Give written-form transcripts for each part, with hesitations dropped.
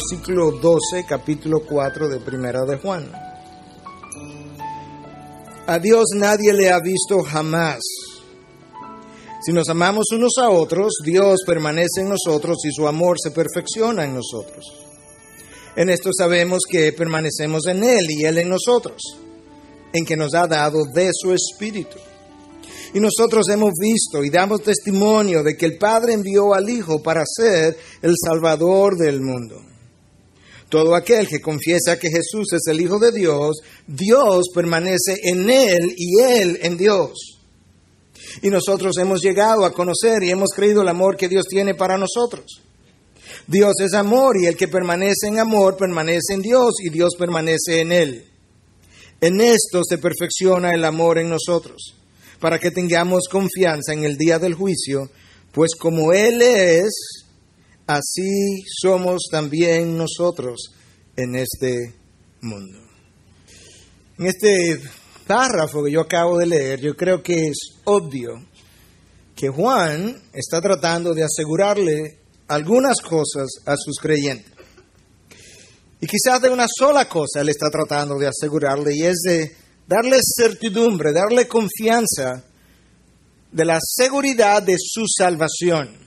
versículo 12, capítulo 4 de Primera de Juan. A Dios nadie le ha visto jamás. Si nos amamos unos a otros, Dios permanece en nosotros y su amor se perfecciona en nosotros. En esto sabemos que permanecemos en Él y Él en nosotros, en que nos ha dado de su Espíritu. Y nosotros hemos visto y damos testimonio de que el Padre envió al Hijo para ser el Salvador del mundo. Todo aquel que confiesa que Jesús es el Hijo de Dios, Dios permanece en Él y Él en Dios. Y nosotros hemos llegado a conocer y hemos creído el amor que Dios tiene para nosotros. Dios es amor y el que permanece en amor permanece en Dios y Dios permanece en Él. En esto se perfecciona el amor en nosotros, para que tengamos confianza en el día del juicio, pues como Él es, así somos también nosotros en este mundo. En este párrafo que yo acabo de leer, yo creo que es obvio que Juan está tratando de asegurarle algunas cosas a sus creyentes. Y quizás de una sola cosa él está tratando de asegurarle, y es de darle certidumbre, darle confianza de la seguridad de su salvación.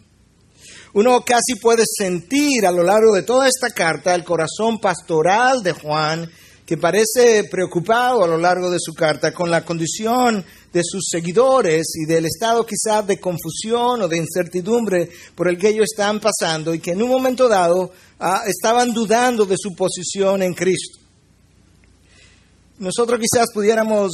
Uno casi puede sentir a lo largo de toda esta carta el corazón pastoral de Juan, que parece preocupado a lo largo de su carta con la condición de sus seguidores y del estado quizás de confusión o de incertidumbre por el que ellos están pasando, y que en un momento dado estaban dudando de su posición en Cristo. Nosotros quizás pudiéramos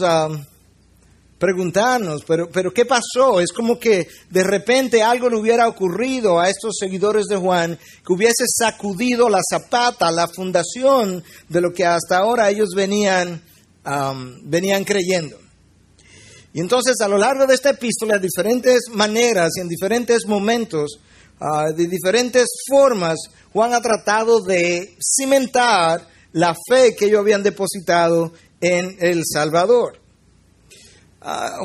preguntarnos, pero ¿qué pasó? Es como que de repente algo le hubiera ocurrido a estos seguidores de Juan que hubiese sacudido la zapata, la fundación de lo que hasta ahora ellos venían creyendo. Y entonces a lo largo de esta epístola, de diferentes maneras y en diferentes momentos, de diferentes formas, Juan ha tratado de cimentar la fe que ellos habían depositado en el Salvador.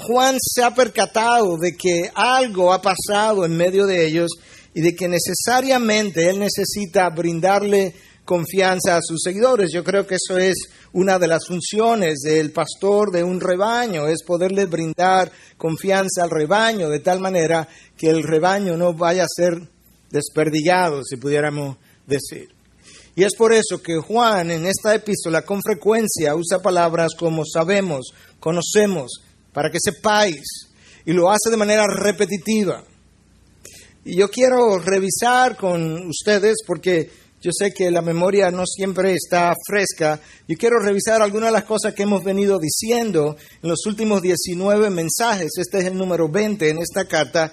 Juan se ha percatado de que algo ha pasado en medio de ellos y de que necesariamente él necesita brindarle confianza a sus seguidores. Yo creo que eso es una de las funciones del pastor de un rebaño, es poderle brindar confianza al rebaño de tal manera que el rebaño no vaya a ser desperdigado, si pudiéramos decir. Y es por eso que Juan en esta epístola con frecuencia usa palabras como sabemos, conocemos, para que sepáis, y lo hace de manera repetitiva. Y yo quiero revisar con ustedes, porque yo sé que la memoria no siempre está fresca, yo quiero revisar algunas de las cosas que hemos venido diciendo en los últimos 19 mensajes, este es el número 20 en esta carta,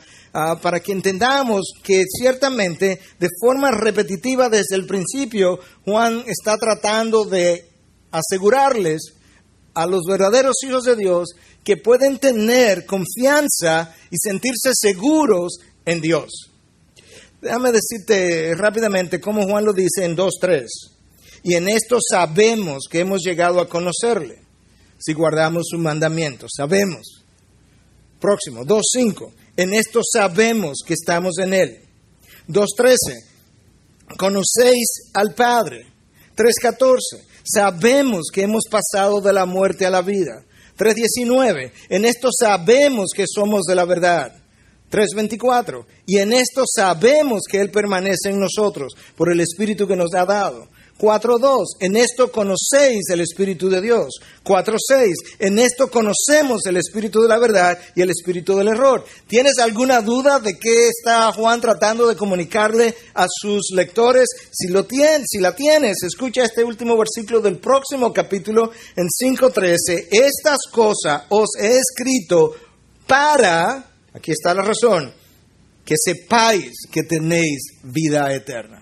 para que entendamos que ciertamente de forma repetitiva desde el principio, Juan está tratando de asegurarles a los verdaderos hijos de Dios que pueden tener confianza y sentirse seguros en Dios. Déjame decirte rápidamente cómo Juan lo dice en 2:3. Y en esto sabemos que hemos llegado a conocerle, si guardamos sus mandamientos. Sabemos. Próximo, 2:5. En esto sabemos que estamos en Él. 2:13. Conocéis al Padre. 3:14. Sabemos que hemos pasado de la muerte a la vida. 3:19. En esto sabemos que somos de la verdad. 3:24. Y en esto sabemos que Él permanece en nosotros por el Espíritu que nos ha dado. 4:2. En esto conocéis el Espíritu de Dios. 4:6. En esto conocemos el Espíritu de la verdad y el Espíritu del error. ¿Tienes alguna duda de qué está Juan tratando de comunicarle a sus lectores? Si la tienes, escucha este último versículo del próximo capítulo en 5:13. Estas cosas os he escrito para, aquí está la razón, que sepáis que tenéis vida eterna.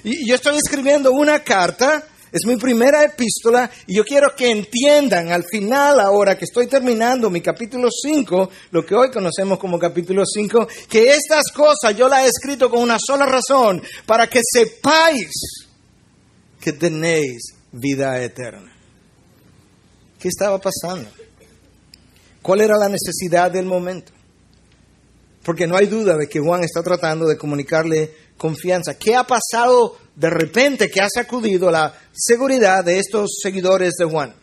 Y yo estoy escribiendo una carta, es mi primera epístola, y yo quiero que entiendan al final, ahora que estoy terminando mi capítulo 5, lo que hoy conocemos como capítulo 5, que estas cosas yo las he escrito con una sola razón, para que sepáis que tenéis vida eterna. ¿Qué estaba pasando? ¿Cuál era la necesidad del momento? Porque no hay duda de que Juan está tratando de comunicarle confianza. ¿Qué ha pasado de repente que ha sacudido la seguridad de estos seguidores de Juan.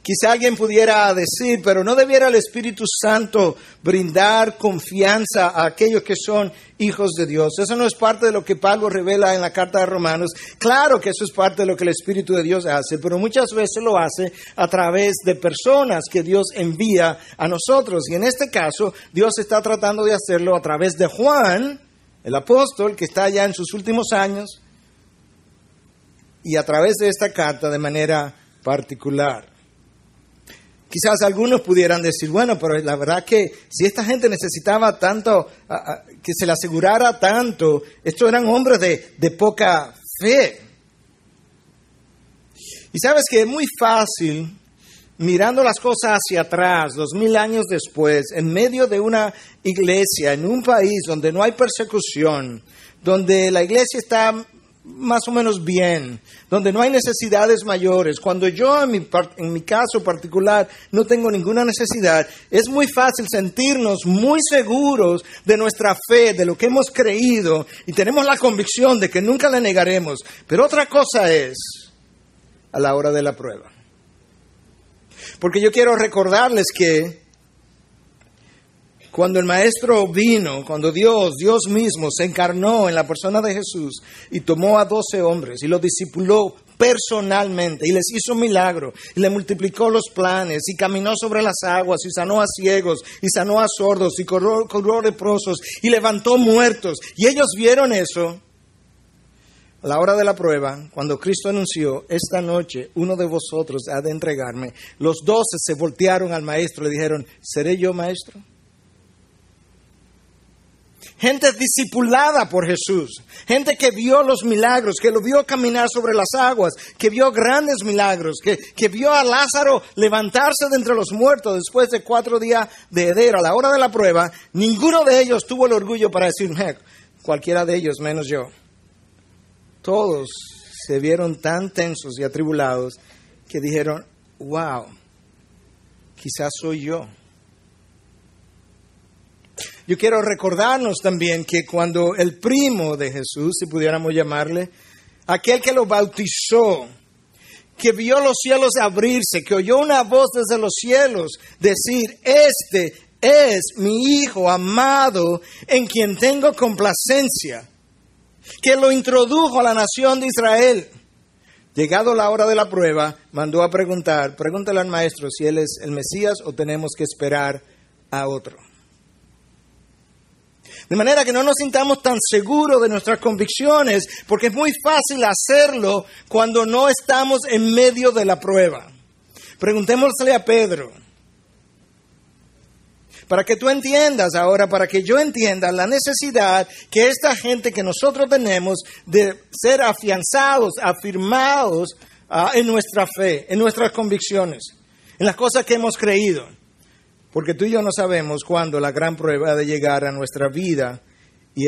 Quizá alguien pudiera decir, pero ¿no debiera el Espíritu Santo brindar confianza a aquellos que son hijos de Dios? Eso no es parte de lo que Pablo revela en la carta de Romanos. Claro que eso es parte de lo que el Espíritu de Dios hace, pero muchas veces lo hace a través de personas que Dios envía a nosotros. Y en este caso, Dios está tratando de hacerlo a través de Juan, el apóstol, que está ya en sus últimos años, y a través de esta carta de manera particular. Quizás algunos pudieran decir, bueno, pero la verdad que si esta gente necesitaba tanto, que se le asegurara tanto, estos eran hombres de poca fe. Y sabes que es muy fácil, mirando las cosas hacia atrás, 2000 años después, en medio de una iglesia, en un país donde no hay persecución, donde la iglesia está más o menos bien, donde no hay necesidades mayores, cuando yo en mi caso particular no tengo ninguna necesidad, es muy fácil sentirnos muy seguros de nuestra fe, de lo que hemos creído, y tenemos la convicción de que nunca le negaremos. Pero otra cosa es a la hora de la prueba. Porque yo quiero recordarles que cuando el Maestro vino, cuando Dios mismo se encarnó en la persona de Jesús y tomó a 12 hombres y los discipuló personalmente y les hizo milagro y le multiplicó los planes y caminó sobre las aguas y sanó a ciegos y sanó a sordos y curó leprosos y levantó muertos, y ellos vieron eso. A la hora de la prueba, cuando Cristo anunció, esta noche uno de vosotros ha de entregarme, los 12 se voltearon al Maestro y le dijeron, ¿seré yo, Maestro? Gente discipulada por Jesús, gente que vio los milagros, que lo vio caminar sobre las aguas, que vio grandes milagros, que vio a Lázaro levantarse de entre los muertos después de 4 días de hedera. A la hora de la prueba, ninguno de ellos tuvo el orgullo para decir, cualquiera de ellos menos yo. Todos se vieron tan tensos y atribulados que dijeron, wow, quizás soy yo. Yo quiero recordarnos también que cuando el primo de Jesús, si pudiéramos llamarle, aquel que lo bautizó, que vio los cielos abrirse, que oyó una voz desde los cielos decir, este es mi Hijo amado en quien tengo complacencia, que lo introdujo a la nación de Israel. Llegado la hora de la prueba, mandó a pregúntale al Maestro si él es el Mesías o tenemos que esperar a otro. De manera que no nos sintamos tan seguros de nuestras convicciones, porque es muy fácil hacerlo cuando no estamos en medio de la prueba. Preguntémosle a Pedro, para que tú entiendas ahora, para que yo entienda la necesidad que esta gente que nosotros tenemos de ser afianzados, afirmados en nuestra fe, en nuestras convicciones, en las cosas que hemos creído. Porque tú y yo no sabemos cuándo la gran prueba ha de llegar a nuestra vida, y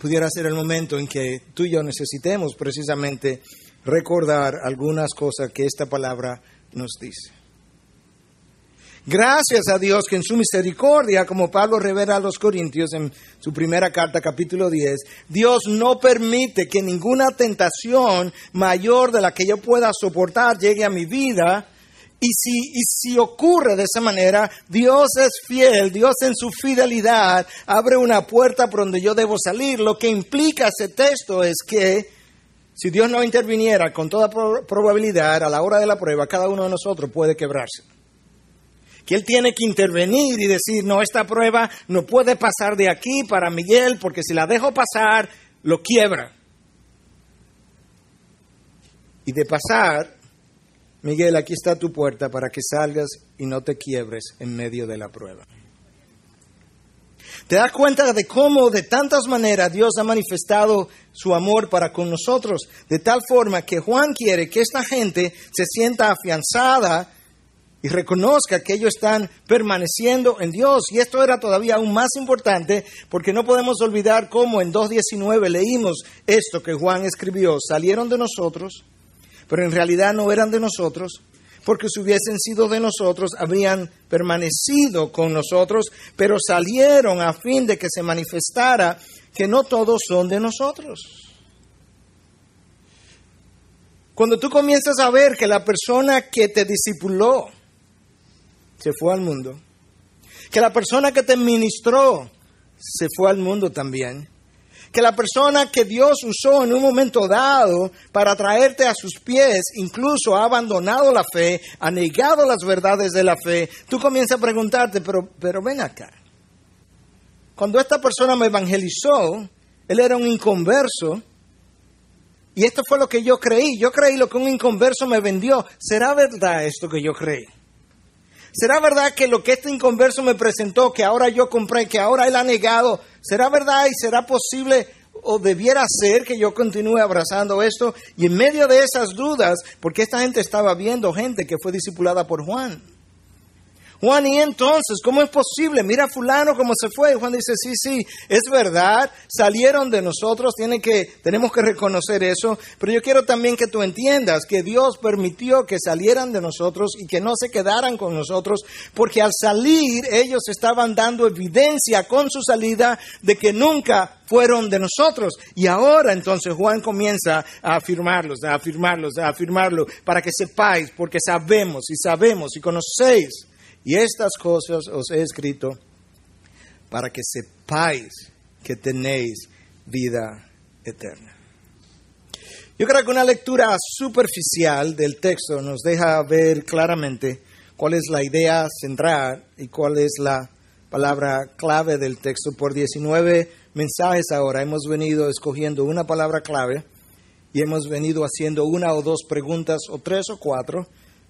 pudiera ser el momento en que tú y yo necesitemos precisamente recordar algunas cosas que esta palabra nos dice. Gracias a Dios que en su misericordia, como Pablo revela a los Corintios en su primera carta, capítulo 10, Dios no permite que ninguna tentación mayor de la que yo pueda soportar llegue a mi vida. Y si ocurre de esa manera, Dios es fiel, Dios en su fidelidad abre una puerta por donde yo debo salir. Lo que implica ese texto es que si Dios no interviniera, con toda probabilidad, a la hora de la prueba, cada uno de nosotros puede quebrarse. Que Él tiene que intervenir y decir, no, esta prueba no puede pasar de aquí para Miguel, porque si la dejo pasar, lo quiebra. Y de pasar, Miguel, aquí está tu puerta para que salgas y no te quiebres en medio de la prueba. ¿Te das cuenta de cómo de tantas maneras Dios ha manifestado su amor para con nosotros? De tal forma que Juan quiere que esta gente se sienta afianzada y reconozca que ellos están permaneciendo en Dios. Y esto era todavía aún más importante porque no podemos olvidar cómo en 2:19 leímos esto que Juan escribió. Salieron de nosotros, pero en realidad no eran de nosotros, porque si hubiesen sido de nosotros, habrían permanecido con nosotros, pero salieron a fin de que se manifestara que no todos son de nosotros. Cuando tú comienzas a ver que la persona que te discipuló se fue al mundo, que la persona que te ministró se fue al mundo también, que la persona que Dios usó en un momento dado para traerte a sus pies, incluso ha abandonado la fe, ha negado las verdades de la fe, tú comienzas a preguntarte, pero ven acá. Cuando esta persona me evangelizó, él era un inconverso, y esto fue lo que yo creí. Yo creí lo que un inconverso me vendió. ¿Será verdad esto que yo creí? ¿Será verdad que lo que este inconverso me presentó, que ahora yo compré, que ahora él ha negado, será verdad y será posible o debiera ser que yo continúe abrazando esto? Y en medio de esas dudas, porque esta gente estaba viendo gente que fue discipulada por Juan. Juan, y entonces, ¿cómo es posible? Mira a fulano cómo se fue. Y Juan dice, sí, es verdad, salieron de nosotros, tenemos que reconocer eso, pero yo quiero también que tú entiendas que Dios permitió que salieran de nosotros y que no se quedaran con nosotros, porque al salir ellos estaban dando evidencia con su salida de que nunca fueron de nosotros. Y ahora entonces Juan comienza a afirmarlo, para que sepáis, porque sabemos y conocéis. Y estas cosas os he escrito para que sepáis que tenéis vida eterna. Yo creo que una lectura superficial del texto nos deja ver claramente cuál es la idea central y cuál es la palabra clave del texto. Por 19 mensajes ahora hemos venido escogiendo una palabra clave y hemos venido haciendo una o dos preguntas o tres o cuatro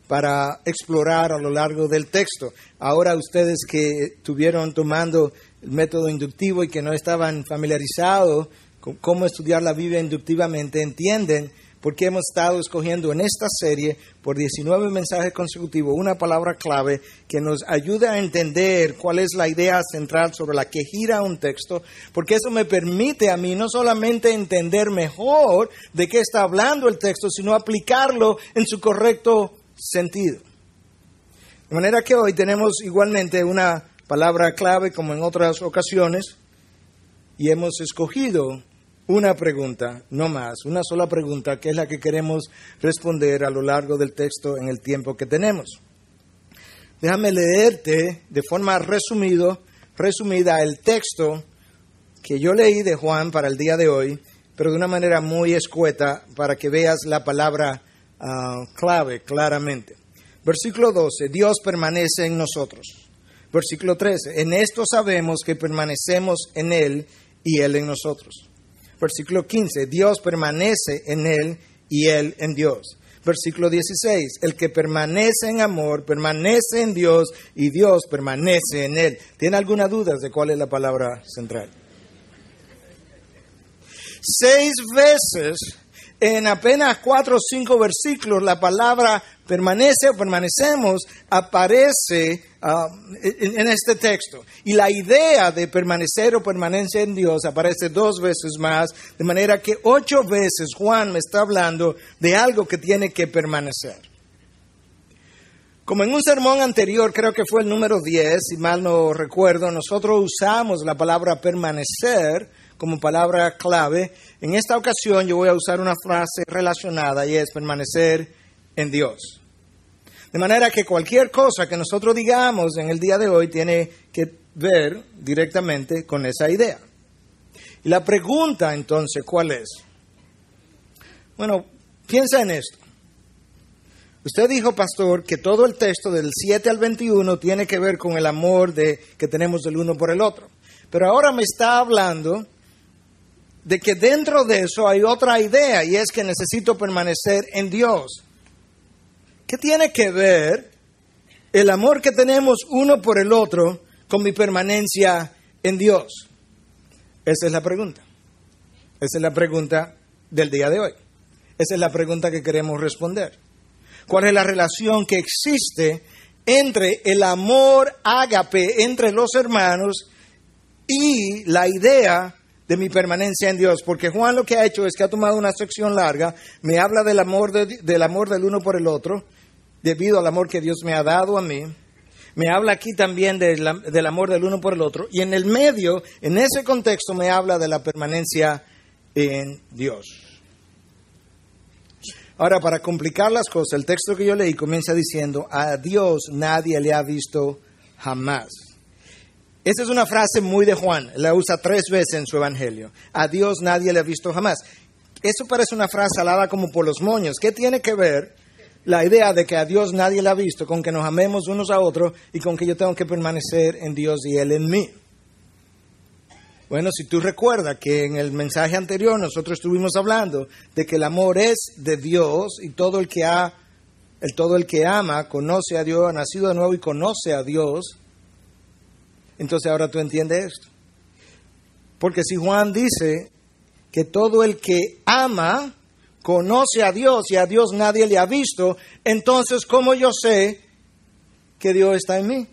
para explorar a lo largo del texto. Ahora ustedes que estuvieron tomando el método inductivo y que no estaban familiarizados con cómo estudiar la Biblia inductivamente, entienden por qué hemos estado escogiendo en esta serie por 19 mensajes consecutivos una palabra clave que nos ayuda a entender cuál es la idea central sobre la que gira un texto, porque eso me permite a mí no solamente entender mejor de qué está hablando el texto, sino aplicarlo en su correcto sentido. De manera que hoy tenemos igualmente una palabra clave como en otras ocasiones y hemos escogido una pregunta, no más, una sola pregunta, que es la que queremos responder a lo largo del texto en el tiempo que tenemos. Déjame leerte de forma resumida el texto que yo leí de Juan para el día de hoy, pero de una manera muy escueta para que veas la palabra clave claramente. Versículo 12, Dios permanece en nosotros. Versículo 13, en esto sabemos que permanecemos en Él y Él en nosotros. Versículo 15, Dios permanece en Él y Él en Dios. Versículo 16, el que permanece en amor, permanece en Dios y Dios permanece en Él. ¿Tiene alguna duda de cuál es la palabra central? 6 veces en apenas 4 o 5 versículos la palabra permanece o permanecemos aparece en este texto. Y la idea de permanecer o permanencia en Dios aparece 2 veces más, de manera que 8 veces Juan me está hablando de algo que tiene que permanecer. Como en un sermón anterior, creo que fue el número 10, si mal no recuerdo, nosotros usamos la palabra permanecer como palabra clave. En esta ocasión yo voy a usar una frase relacionada y es permanecer en Dios. De manera que cualquier cosa que nosotros digamos en el día de hoy tiene que ver directamente con esa idea. Y la pregunta entonces, ¿cuál es? Bueno, piensa en esto. Usted dijo, pastor, que todo el texto del 7 al 21 tiene que ver con el amor que tenemos del uno por el otro. Pero ahora me está hablando de que dentro de eso hay otra idea, y es que necesito permanecer en Dios. ¿Qué tiene que ver el amor que tenemos uno por el otro con mi permanencia en Dios? Esa es la pregunta. Esa es la pregunta del día de hoy. Esa es la pregunta que queremos responder. ¿Cuál es la relación que existe entre el amor ágape entre los hermanos y la idea de mi permanencia en Dios? Porque Juan lo que ha hecho es que ha tomado una sección larga, me habla del amor del uno por el otro, debido al amor que Dios me ha dado a mí. Me habla aquí también del amor del uno por el otro. Y en el medio, en ese contexto, me habla de la permanencia en Dios. Ahora, para complicar las cosas, el texto que yo leí comienza diciendo, a Dios nadie le ha visto jamás. Esa es una frase muy de Juan, la usa 3 veces en su evangelio. A Dios nadie le ha visto jamás. Eso parece una frase alada como por los moños. ¿Qué tiene que ver la idea de que a Dios nadie le ha visto con que nos amemos unos a otros y con que yo tengo que permanecer en Dios y Él en mí? Bueno, si tú recuerdas que en el mensaje anterior nosotros estuvimos hablando de que el amor es de Dios y todo el que ama conoce a Dios, ha nacido de nuevo y conoce a Dios. Entonces ahora tú entiendes esto. Porque si Juan dice que todo el que ama conoce a Dios y a Dios nadie le ha visto, entonces ¿cómo yo sé que Dios está en mí?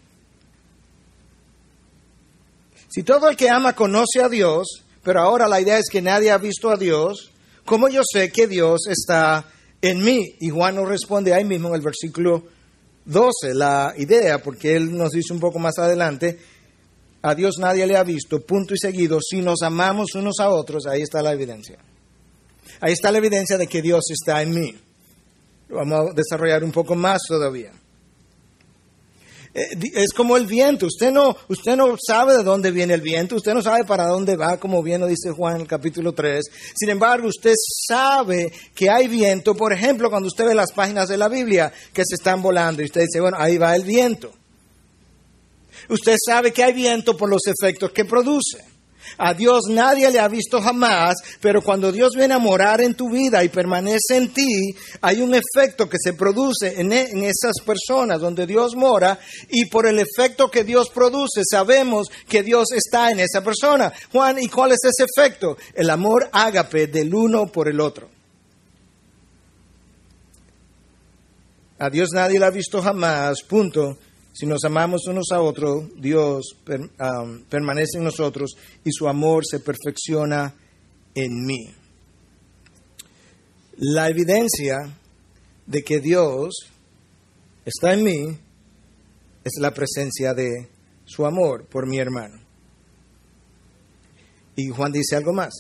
Si todo el que ama conoce a Dios, pero ahora la idea es que nadie ha visto a Dios, ¿cómo yo sé que Dios está en mí? Y Juan nos responde ahí mismo en el versículo 12, la idea, porque él nos dice un poco más adelante, a Dios nadie le ha visto, punto y seguido, si nos amamos unos a otros, ahí está la evidencia. Ahí está la evidencia de que Dios está en mí. Lo vamos a desarrollar un poco más todavía. Es como el viento, usted no sabe de dónde viene el viento, usted no sabe para dónde va, como bien lo dice Juan en el capítulo 3. Sin embargo, usted sabe que hay viento, por ejemplo, cuando usted ve las páginas de la Biblia que se están volando y usted dice, bueno, ahí va el viento. Usted sabe que hay viento por los efectos que produce. A Dios nadie le ha visto jamás, pero cuando Dios viene a morar en tu vida y permanece en ti, hay un efecto que se produce en esas personas donde Dios mora, y por el efecto que Dios produce sabemos que Dios está en esa persona. Juan, ¿y cuál es ese efecto? El amor ágape del uno por el otro. A Dios nadie le ha visto jamás, punto. Si nos amamos unos a otros, Dios permanece en nosotros y su amor se perfecciona en mí. La evidencia de que Dios está en mí es la presencia de su amor por mi hermano. Y Juan dice algo más.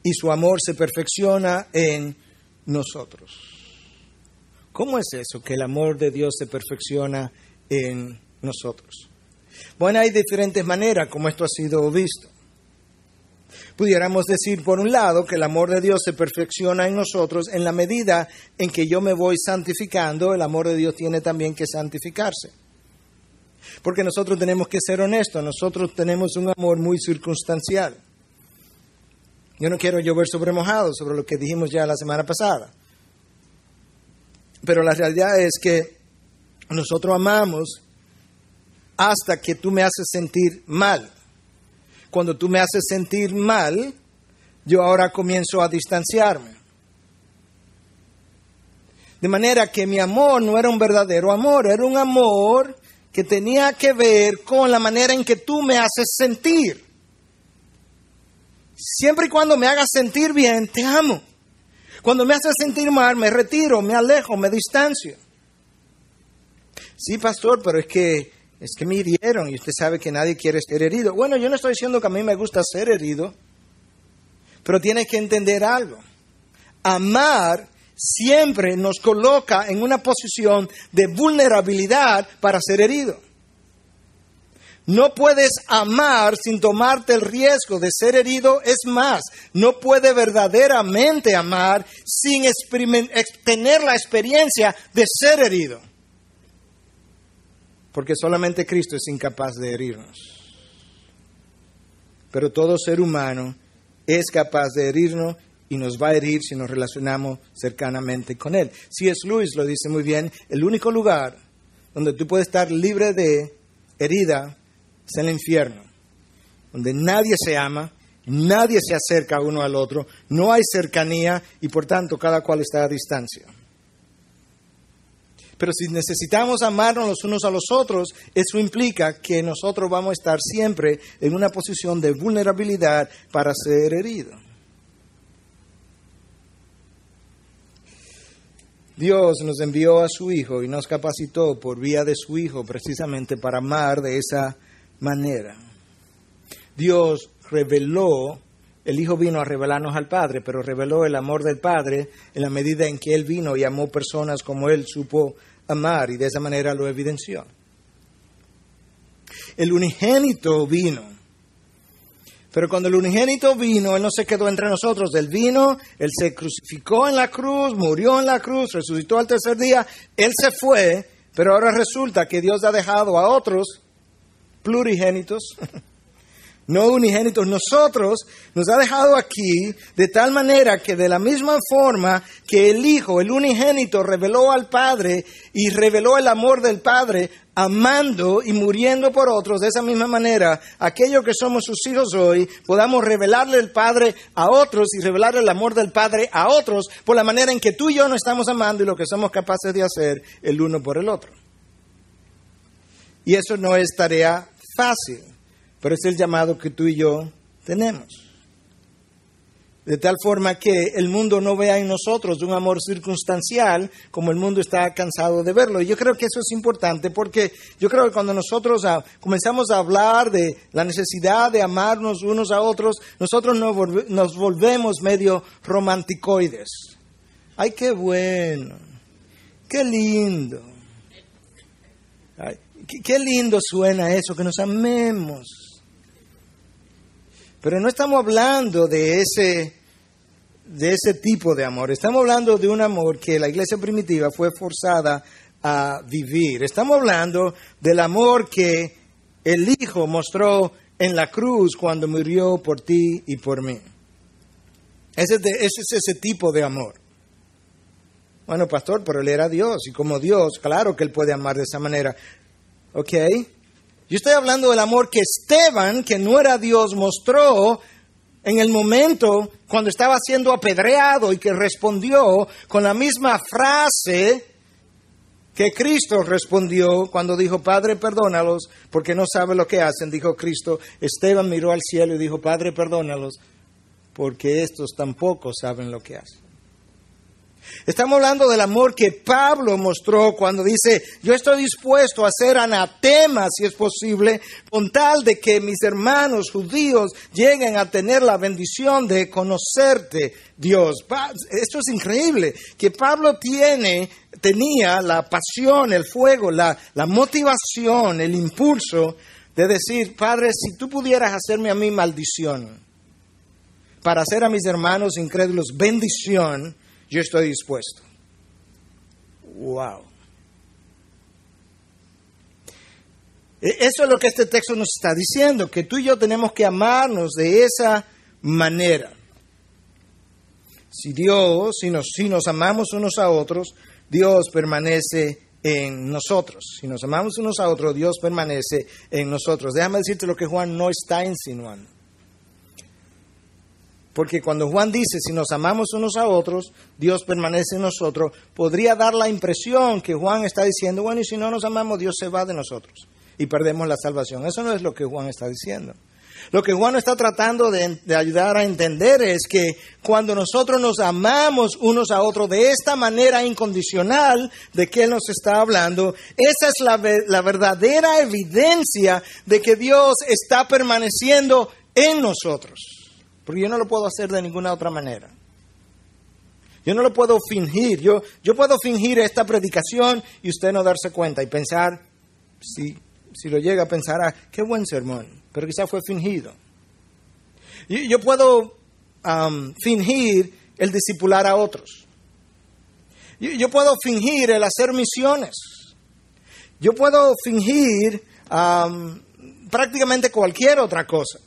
Y su amor se perfecciona en nosotros. ¿Cómo es eso, que el amor de Dios se perfecciona en nosotros? Bueno, hay diferentes maneras como esto ha sido visto. Pudiéramos decir, por un lado, que el amor de Dios se perfecciona en nosotros en la medida en que yo me voy santificando. El amor de Dios tiene también que santificarse. Porque nosotros tenemos que ser honestos, nosotros tenemos un amor muy circunstancial. Yo no quiero llover sobre mojado, sobre lo que dijimos ya la semana pasada. Pero la realidad es que nosotros amamos hasta que tú me haces sentir mal. Cuando tú me haces sentir mal, yo ahora comienzo a distanciarme. De manera que mi amor no era un verdadero amor, era un amor que tenía que ver con la manera en que tú me haces sentir. Siempre y cuando me hagas sentir bien, te amo. Cuando me haces sentir mal, me retiro, me alejo, me distancio. Sí, pastor, pero es que me hirieron y usted sabe que nadie quiere ser herido. Bueno, yo no estoy diciendo que a mí me gusta ser herido, pero tienes que entender algo. Amar siempre nos coloca en una posición de vulnerabilidad para ser herido. No puedes amar sin tomarte el riesgo de ser herido. Es más, no puede verdaderamente amar sin tener la experiencia de ser herido. Porque solamente Cristo es incapaz de herirnos. Pero todo ser humano es capaz de herirnos y nos va a herir si nos relacionamos cercanamente con Él. C.S. Lewis lo dice muy bien, el único lugar donde tú puedes estar libre de herida es el infierno, donde nadie se ama, nadie se acerca uno al otro, no hay cercanía y por tanto cada cual está a distancia. Pero si necesitamos amarnos los unos a los otros, eso implica que nosotros vamos a estar siempre en una posición de vulnerabilidad para ser heridos. Dios nos envió a su Hijo y nos capacitó por vía de su Hijo precisamente para amar de esa manera. Dios reveló el Hijo vino a revelarnos al Padre, pero reveló el amor del Padre en la medida en que Él vino y amó personas como Él supo amar, y de esa manera lo evidenció. El unigénito vino. Pero cuando el unigénito vino, Él no se quedó entre nosotros. Él vino, Él se crucificó en la cruz, murió en la cruz, resucitó al tercer día. Él se fue, pero ahora resulta que Dios ha dejado a otros plurigénitos, no unigénitos, nosotros, nos ha dejado aquí de tal manera que de la misma forma que el Hijo, el unigénito, reveló al Padre y reveló el amor del Padre, amando y muriendo por otros, de esa misma manera, aquellos que somos sus hijos hoy, podamos revelarle el Padre a otros y revelarle el amor del Padre a otros por la manera en que tú y yo nos estamos amando y lo que somos capaces de hacer el uno por el otro. Y eso no es tarea fácil, pero es el llamado que tú y yo tenemos. De tal forma que el mundo no vea en nosotros un amor circunstancial como el mundo está cansado de verlo. Y yo creo que eso es importante porque yo creo que cuando nosotros comenzamos a hablar de la necesidad de amarnos unos a otros, nosotros nos volvemos medio romanticoides. ¡Ay, qué bueno! ¡Qué lindo! Ay, qué lindo suena eso, que nos amemos. Pero no estamos hablando de ese tipo de amor. Estamos hablando de un amor que la iglesia primitiva fue forzada a vivir. Estamos hablando del amor que el Hijo mostró en la cruz cuando murió por ti y por mí. Ese es ese tipo de amor. Bueno, pastor, pero Él era Dios. Y como Dios, claro que Él puede amar de esa manera. ¿Ok? Yo estoy hablando del amor que Esteban, que no era Dios, mostró en el momento cuando estaba siendo apedreado y que respondió con la misma frase que Cristo respondió cuando dijo, Padre, perdónalos, porque no saben lo que hacen. Dijo Cristo, Esteban miró al cielo y dijo, Padre, perdónalos, porque estos tampoco saben lo que hacen. Estamos hablando del amor que Pablo mostró cuando dice, yo estoy dispuesto a hacer anatema, si es posible, con tal de que mis hermanos judíos lleguen a tener la bendición de conocerte, Dios. Esto es increíble, que Pablo tenía la pasión, el fuego, la motivación, el impulso de decir, Padre, si tú pudieras hacerme a mí maldición, para hacer a mis hermanos incrédulos bendición, yo estoy dispuesto. Wow. Eso es lo que este texto nos está diciendo, que tú y yo tenemos que amarnos de esa manera. Si nos amamos unos a otros, Dios permanece en nosotros. Si nos amamos unos a otros, Dios permanece en nosotros. Déjame decirte lo que Juan no está insinuando. Porque cuando Juan dice, si nos amamos unos a otros, Dios permanece en nosotros, podría dar la impresión que Juan está diciendo, bueno, y si no nos amamos, Dios se va de nosotros y perdemos la salvación. Eso no es lo que Juan está diciendo. Lo que Juan está tratando de ayudar a entender es que cuando nosotros nos amamos unos a otros de esta manera incondicional de que Él nos está hablando, esa es la verdadera evidencia de que Dios está permaneciendo en nosotros. Porque yo no lo puedo hacer de ninguna otra manera. Yo no lo puedo fingir. Yo puedo fingir esta predicación y usted no darse cuenta y pensar, si lo llega a pensar, qué buen sermón, pero quizá fue fingido. Yo puedo fingir el discipular a otros. Yo puedo fingir el hacer misiones. Yo puedo fingir prácticamente cualquier otra cosa.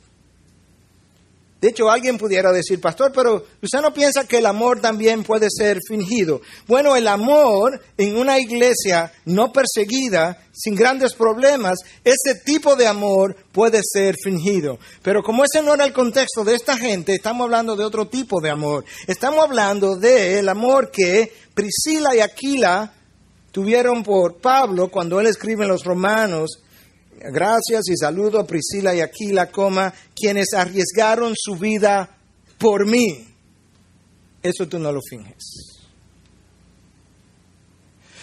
De hecho, alguien pudiera decir, pastor, pero ¿usted no piensa que el amor también puede ser fingido? Bueno, el amor en una iglesia no perseguida, sin grandes problemas, ese tipo de amor puede ser fingido. Pero como ese no era el contexto de esta gente, estamos hablando de otro tipo de amor. Estamos hablando del amor que Priscila y Aquila tuvieron por Pablo cuando él escribe en los Romanos. Gracias y saludo a Priscila y Aquila, quienes arriesgaron su vida por mí. Eso tú no lo finges.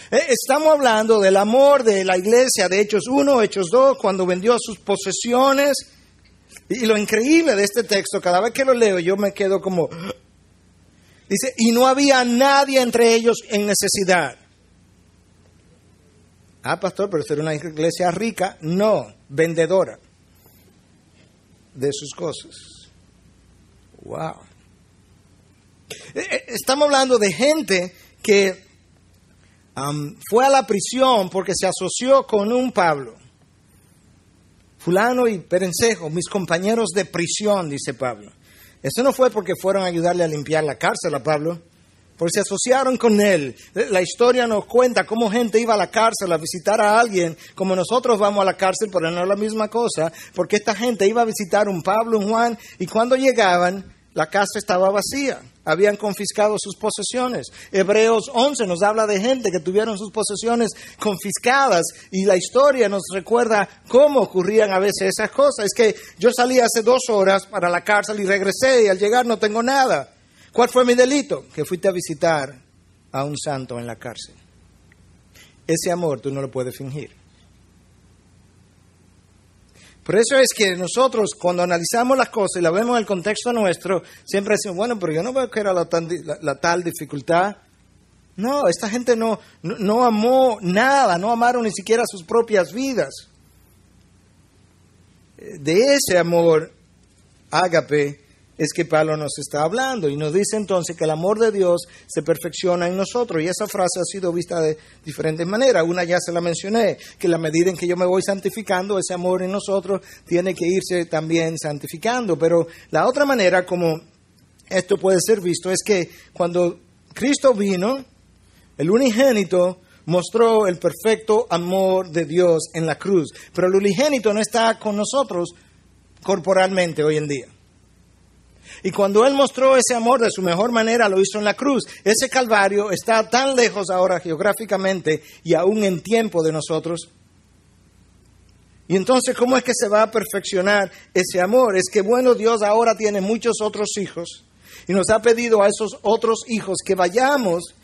Estamos hablando del amor de la iglesia de Hechos 1, Hechos 2, cuando vendió sus posesiones Y lo increíble de este texto, cada vez que lo leo, yo me quedo como... Dice, y no había nadie entre ellos en necesidad. Ah, pastor, pero ser una iglesia rica, no, vendedora de sus cosas. Wow. Estamos hablando de gente que fue a la prisión porque se asoció con un Pablo. Fulano y Perencejo, mis compañeros de prisión, dice Pablo. Eso no fue porque fueron a ayudarle a limpiar la cárcel a Pablo, porque se asociaron con él. La historia nos cuenta cómo gente iba a la cárcel a visitar a alguien, como nosotros vamos a la cárcel, pero no es la misma cosa, porque esta gente iba a visitar un Pablo, un Juan, y cuando llegaban, la casa estaba vacía. Habían confiscado sus posesiones. Hebreos 11 nos habla de gente que tuvieron sus posesiones confiscadas, y la historia nos recuerda cómo ocurrían a veces esas cosas. Es que yo salí hace 2 horas para la cárcel y regresé, y al llegar no tengo nada. ¿Cuál fue mi delito? Que fuiste a visitar a un santo en la cárcel. Ese amor tú no lo puedes fingir. Por eso es que nosotros, cuando analizamos las cosas y las vemos en el contexto nuestro, siempre decimos, bueno, pero yo no veo que era la tal dificultad. No, esta gente no amó nada, no amaron ni siquiera sus propias vidas. De ese amor, ágape, es que Pablo nos está hablando, y nos dice entonces que el amor de Dios se perfecciona en nosotros, y esa frase ha sido vista de diferentes maneras. Una ya se la mencioné, que en la medida en que yo me voy santificando, ese amor en nosotros tiene que irse también santificando. Pero la otra manera como esto puede ser visto es que cuando Cristo vino, el unigénito mostró el perfecto amor de Dios en la cruz, pero el unigénito no está con nosotros corporalmente hoy en día. Y cuando Él mostró ese amor de su mejor manera, lo hizo en la cruz. Ese Calvario está tan lejos ahora geográficamente y aún en tiempo de nosotros. Y entonces, ¿cómo es que se va a perfeccionar ese amor? Es que, bueno, Dios ahora tiene muchos otros hijos y nos ha pedido a esos otros hijos que vayamos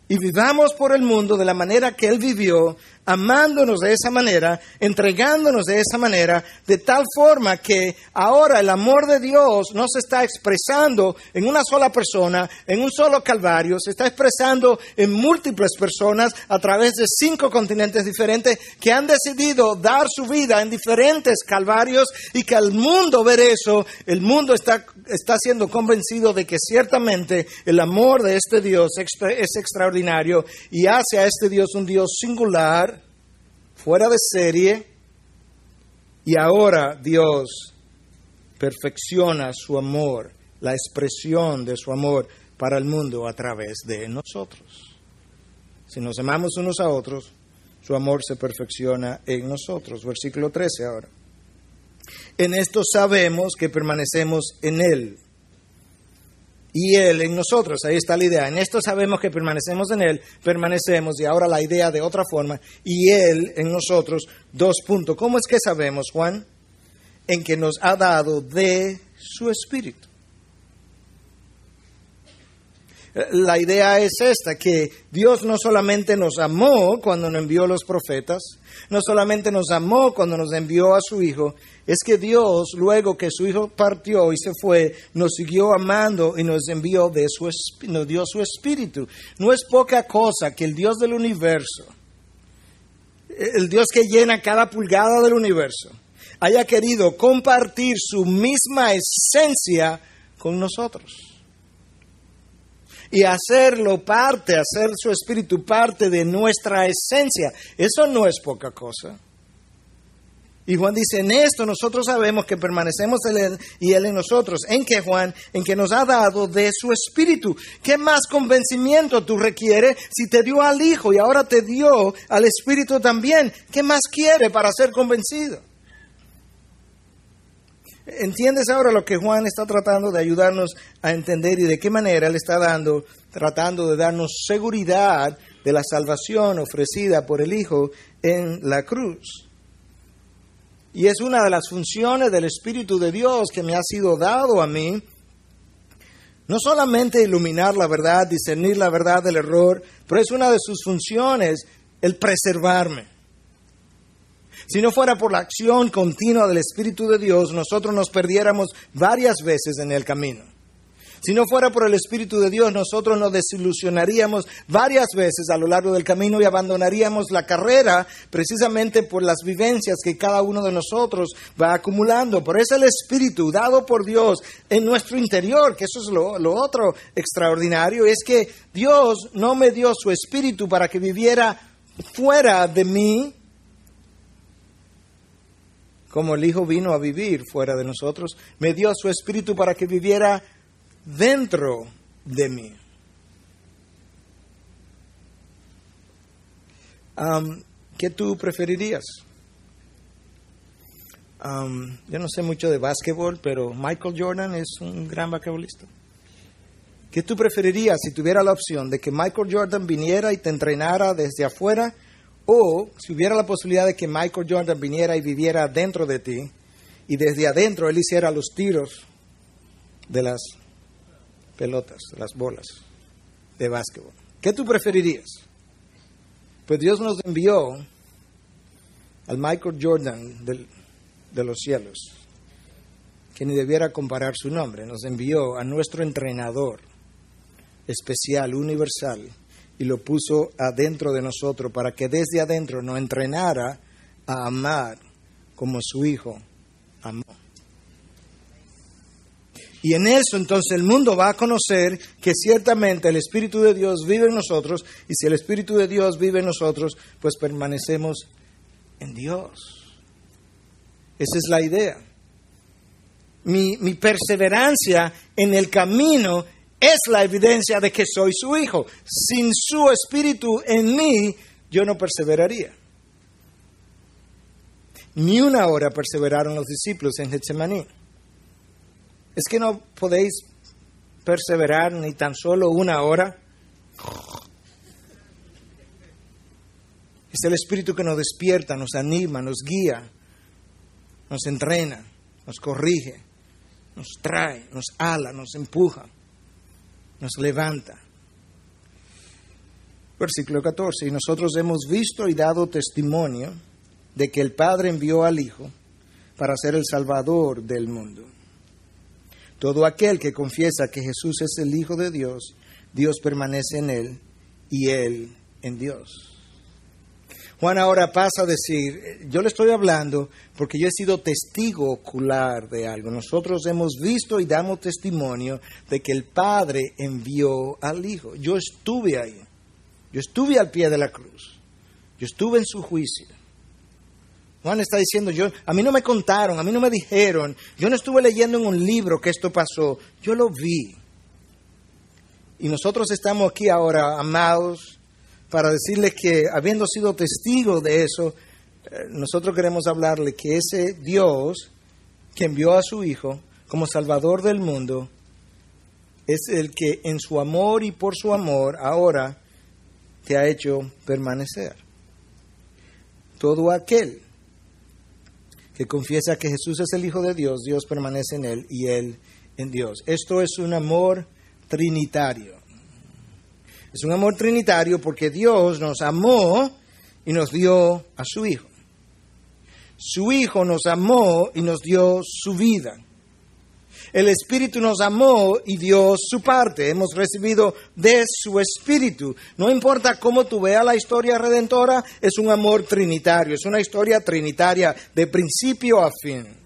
y vivamos por el mundo de la manera que Él vivió, amándonos de esa manera, entregándonos de esa manera, de tal forma que ahora el amor de Dios no se está expresando en una sola persona, en un solo Calvario, se está expresando en múltiples personas a través de 5 continentes diferentes que han decidido dar su vida en diferentes Calvarios, y que al mundo ver eso, el mundo está siendo convencido de que ciertamente el amor de este Dios es extraordinario y hace a este Dios un Dios singular, fuera de serie, y ahora Dios perfecciona su amor, la expresión de su amor para el mundo a través de nosotros. Si nos amamos unos a otros, su amor se perfecciona en nosotros. Versículo 13 ahora. En esto sabemos que permanecemos en Él y Él en nosotros. Ahí está la idea. En esto sabemos que permanecemos en Él, permanecemos, y ahora la idea de otra forma, y Él en nosotros. 2 puntos. ¿Cómo es que sabemos, Juan? En que nos ha dado de su Espíritu. La idea es esta, que Dios no solamente nos amó cuando nos envió los profetas, no solamente nos amó cuando nos envió a su Hijo, es que Dios, luego que su Hijo partió y se fue, nos siguió amando y nos envió nos dio su Espíritu. No es poca cosa que el Dios del universo, el Dios que llena cada pulgada del universo, haya querido compartir su misma esencia con nosotros. Y hacerlo parte, hacer su Espíritu parte de nuestra esencia. Eso no es poca cosa. Y Juan dice, en esto nosotros sabemos que permanecemos en Él y Él en nosotros. ¿En qué, Juan? En que nos ha dado de su Espíritu. ¿Qué más convencimiento tú requieres si te dio al Hijo y ahora te dio al Espíritu también? ¿Qué más quiere para ser convencido? ¿Entiendes ahora lo que Juan está tratando de ayudarnos a entender y de qué manera Él está tratando de darnos seguridad de la salvación ofrecida por el Hijo en la cruz? Y es una de las funciones del Espíritu de Dios que me ha sido dado a mí, no solamente iluminar la verdad, discernir la verdad del error, pero es una de sus funciones el preservarme. Si no fuera por la acción continua del Espíritu de Dios, nosotros nos perdiéramos varias veces en el camino. Si no fuera por el Espíritu de Dios, nosotros nos desilusionaríamos varias veces a lo largo del camino y abandonaríamos la carrera precisamente por las vivencias que cada uno de nosotros va acumulando. Pero es el Espíritu dado por Dios en nuestro interior, que eso es lo otro extraordinario, es que Dios no me dio su Espíritu para que viviera fuera de mí, como el Hijo vino a vivir fuera de nosotros. Me dio su Espíritu para que viviera dentro de mí. ¿Qué tú preferirías? Yo no sé mucho de básquetbol, pero Michael Jordan es un gran basquetbolista. ¿Qué tú preferirías si tuviera la opción de que Michael Jordan viniera y te entrenara desde afuera, o si hubiera la posibilidad de que Michael Jordan viniera y viviera dentro de ti y desde adentro él hiciera los tiros de las pelotas, las bolas de básquetbol? ¿Qué tú preferirías? Pues Dios nos envió al Michael Jordan de los cielos, que ni debiera comparar su nombre. Nos envió a nuestro entrenador especial, universal, y lo puso adentro de nosotros para que desde adentro nos entrenara a amar como su Hijo amó. Y en eso entonces el mundo va a conocer que ciertamente el Espíritu de Dios vive en nosotros, y si el Espíritu de Dios vive en nosotros, pues permanecemos en Dios. Esa es la idea. Mi perseverancia en el camino es la evidencia de que soy su Hijo. Sin su Espíritu en mí, yo no perseveraría. Ni una hora perseveraron los discípulos en Getsemaní. ¿Es que no podéis perseverar ni tan solo una hora? Es el Espíritu que nos despierta, nos anima, nos guía, nos entrena, nos corrige, nos trae, nos ala, nos empuja, nos levanta. Versículo 14. Y nosotros hemos visto y dado testimonio de que el Padre envió al Hijo para ser el Salvador del mundo. Todo aquel que confiesa que Jesús es el Hijo de Dios, Dios permanece en él y él en Dios. Juan ahora pasa a decir, yo le estoy hablando porque yo he sido testigo ocular de algo. Nosotros hemos visto y damos testimonio de que el Padre envió al Hijo. Yo estuve ahí. Yo estuve al pie de la cruz. Yo estuve en su juicio. Juan está diciendo, a mí no me contaron, a mí no me dijeron, yo no estuve leyendo en un libro que esto pasó, yo lo vi. Y nosotros estamos aquí ahora, amados, para decirles que, habiendo sido testigos de eso, nosotros queremos hablarle que ese Dios que envió a su Hijo como Salvador del mundo es el que en su amor y por su amor ahora te ha hecho permanecer. Todo aquel que confiesa que Jesús es el Hijo de Dios, Dios permanece en él y él en Dios. Esto es un amor trinitario. Es un amor trinitario porque Dios nos amó y nos dio a su Hijo. Su Hijo nos amó y nos dio su vida. El Espíritu nos amó y dio su parte. Hemos recibido de su Espíritu. No importa cómo tú veas la historia redentora, es un amor trinitario. Es una historia trinitaria de principio a fin.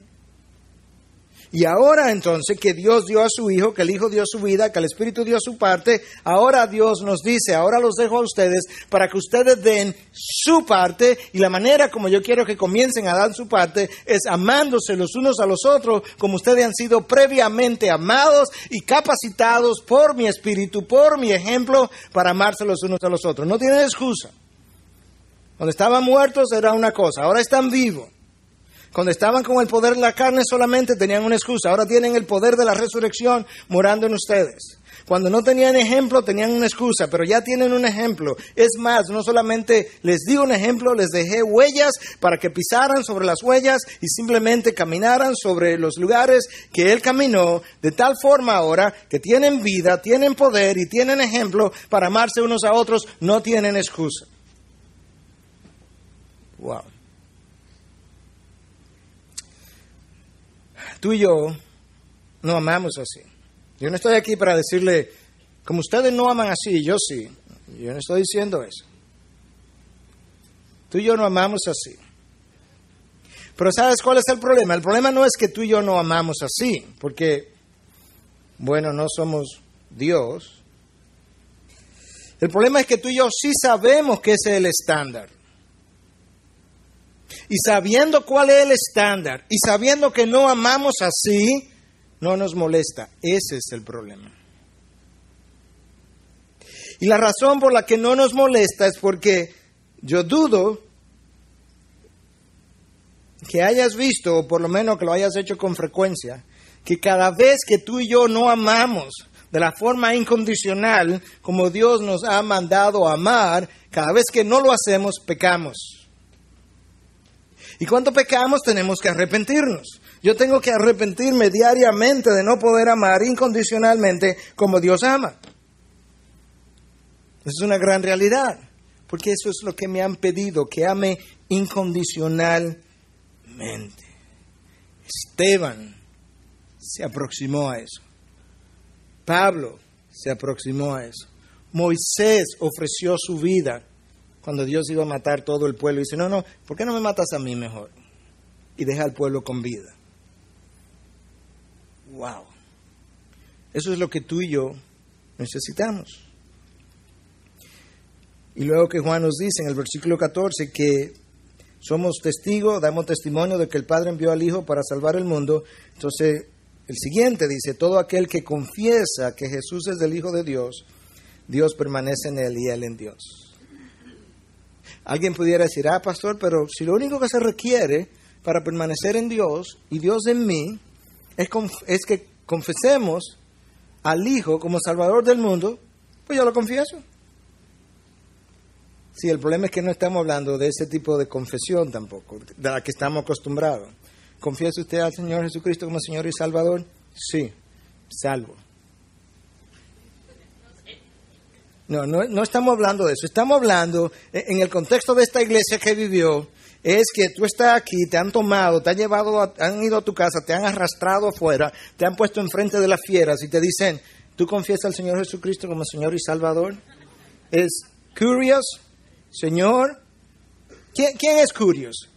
Y ahora entonces que Dios dio a su Hijo, que el Hijo dio su vida, que el Espíritu dio su parte, ahora Dios nos dice, ahora los dejo a ustedes para que ustedes den su parte, y la manera como yo quiero que comiencen a dar su parte es amándose los unos a los otros como ustedes han sido previamente amados y capacitados por mi Espíritu, por mi ejemplo, para amarse los unos a los otros. No tienen excusa. Cuando estaban muertos era una cosa, ahora están vivos. Cuando estaban con el poder de la carne solamente tenían una excusa. Ahora tienen el poder de la resurrección morando en ustedes. Cuando no tenían ejemplo tenían una excusa, pero ya tienen un ejemplo. Es más, no solamente les di un ejemplo, les dejé huellas para que pisaran sobre las huellas y simplemente caminaran sobre los lugares que Él caminó, de tal forma ahora que tienen vida, tienen poder y tienen ejemplo para amarse unos a otros, no tienen excusa. Wow. tú y yo no amamos así. Yo no estoy aquí para decirle, como ustedes no aman así, yo sí. Yo no estoy diciendo eso. Tú y yo no amamos así. Pero ¿sabes cuál es el problema? El problema no es que tú y yo no amamos así, porque, bueno, no somos Dios. El problema es que tú y yo sí sabemos que ese es el estándar. Y sabiendo cuál es el estándar, y sabiendo que no amamos así, no nos molesta. Ese es el problema. Y la razón por la que no nos molesta es porque yo dudo que hayas visto, o por lo menos que lo hayas hecho con frecuencia, que cada vez que tú y yo no amamos de la forma incondicional, como Dios nos ha mandado a amar, cada vez que no lo hacemos, pecamos. Y cuando pecamos, tenemos que arrepentirnos. Yo tengo que arrepentirme diariamente de no poder amar incondicionalmente como Dios ama. Esa es una gran realidad, porque eso es lo que me han pedido, que ame incondicionalmente. Esteban se aproximó a eso. Pablo se aproximó a eso. Moisés ofreció su vida cuando Dios iba a matar todo el pueblo. Y dice, no, ¿por qué no me matas a mí mejor? Y deja al pueblo con vida. Wow. Eso es lo que tú y yo necesitamos. Y luego que Juan nos dice en el versículo 14 que somos testigos, damos testimonio de que el Padre envió al Hijo para salvar el mundo. Entonces, el siguiente dice, todo aquel que confiesa que Jesús es el Hijo de Dios, Dios permanece en él y él en Dios. Alguien pudiera decir, pastor, pero si lo único que se requiere para permanecer en Dios y Dios en mí es que confesemos al Hijo como Salvador del mundo, pues yo lo confieso. Sí, el problema es que no estamos hablando de ese tipo de confesión tampoco, de la que estamos acostumbrados. ¿Confiesa usted al Señor Jesucristo como Señor y Salvador? Sí, salvo. No estamos hablando de eso. Estamos hablando, en el contexto de esta iglesia que vivió, es que tú estás aquí, te han tomado, te han llevado, han ido a tu casa, te han arrastrado afuera, te han puesto enfrente de las fieras y te dicen, ¿tú confiesas al Señor Jesucristo como Señor y Salvador? ¿Es curious? Señor, ¿quién es curious?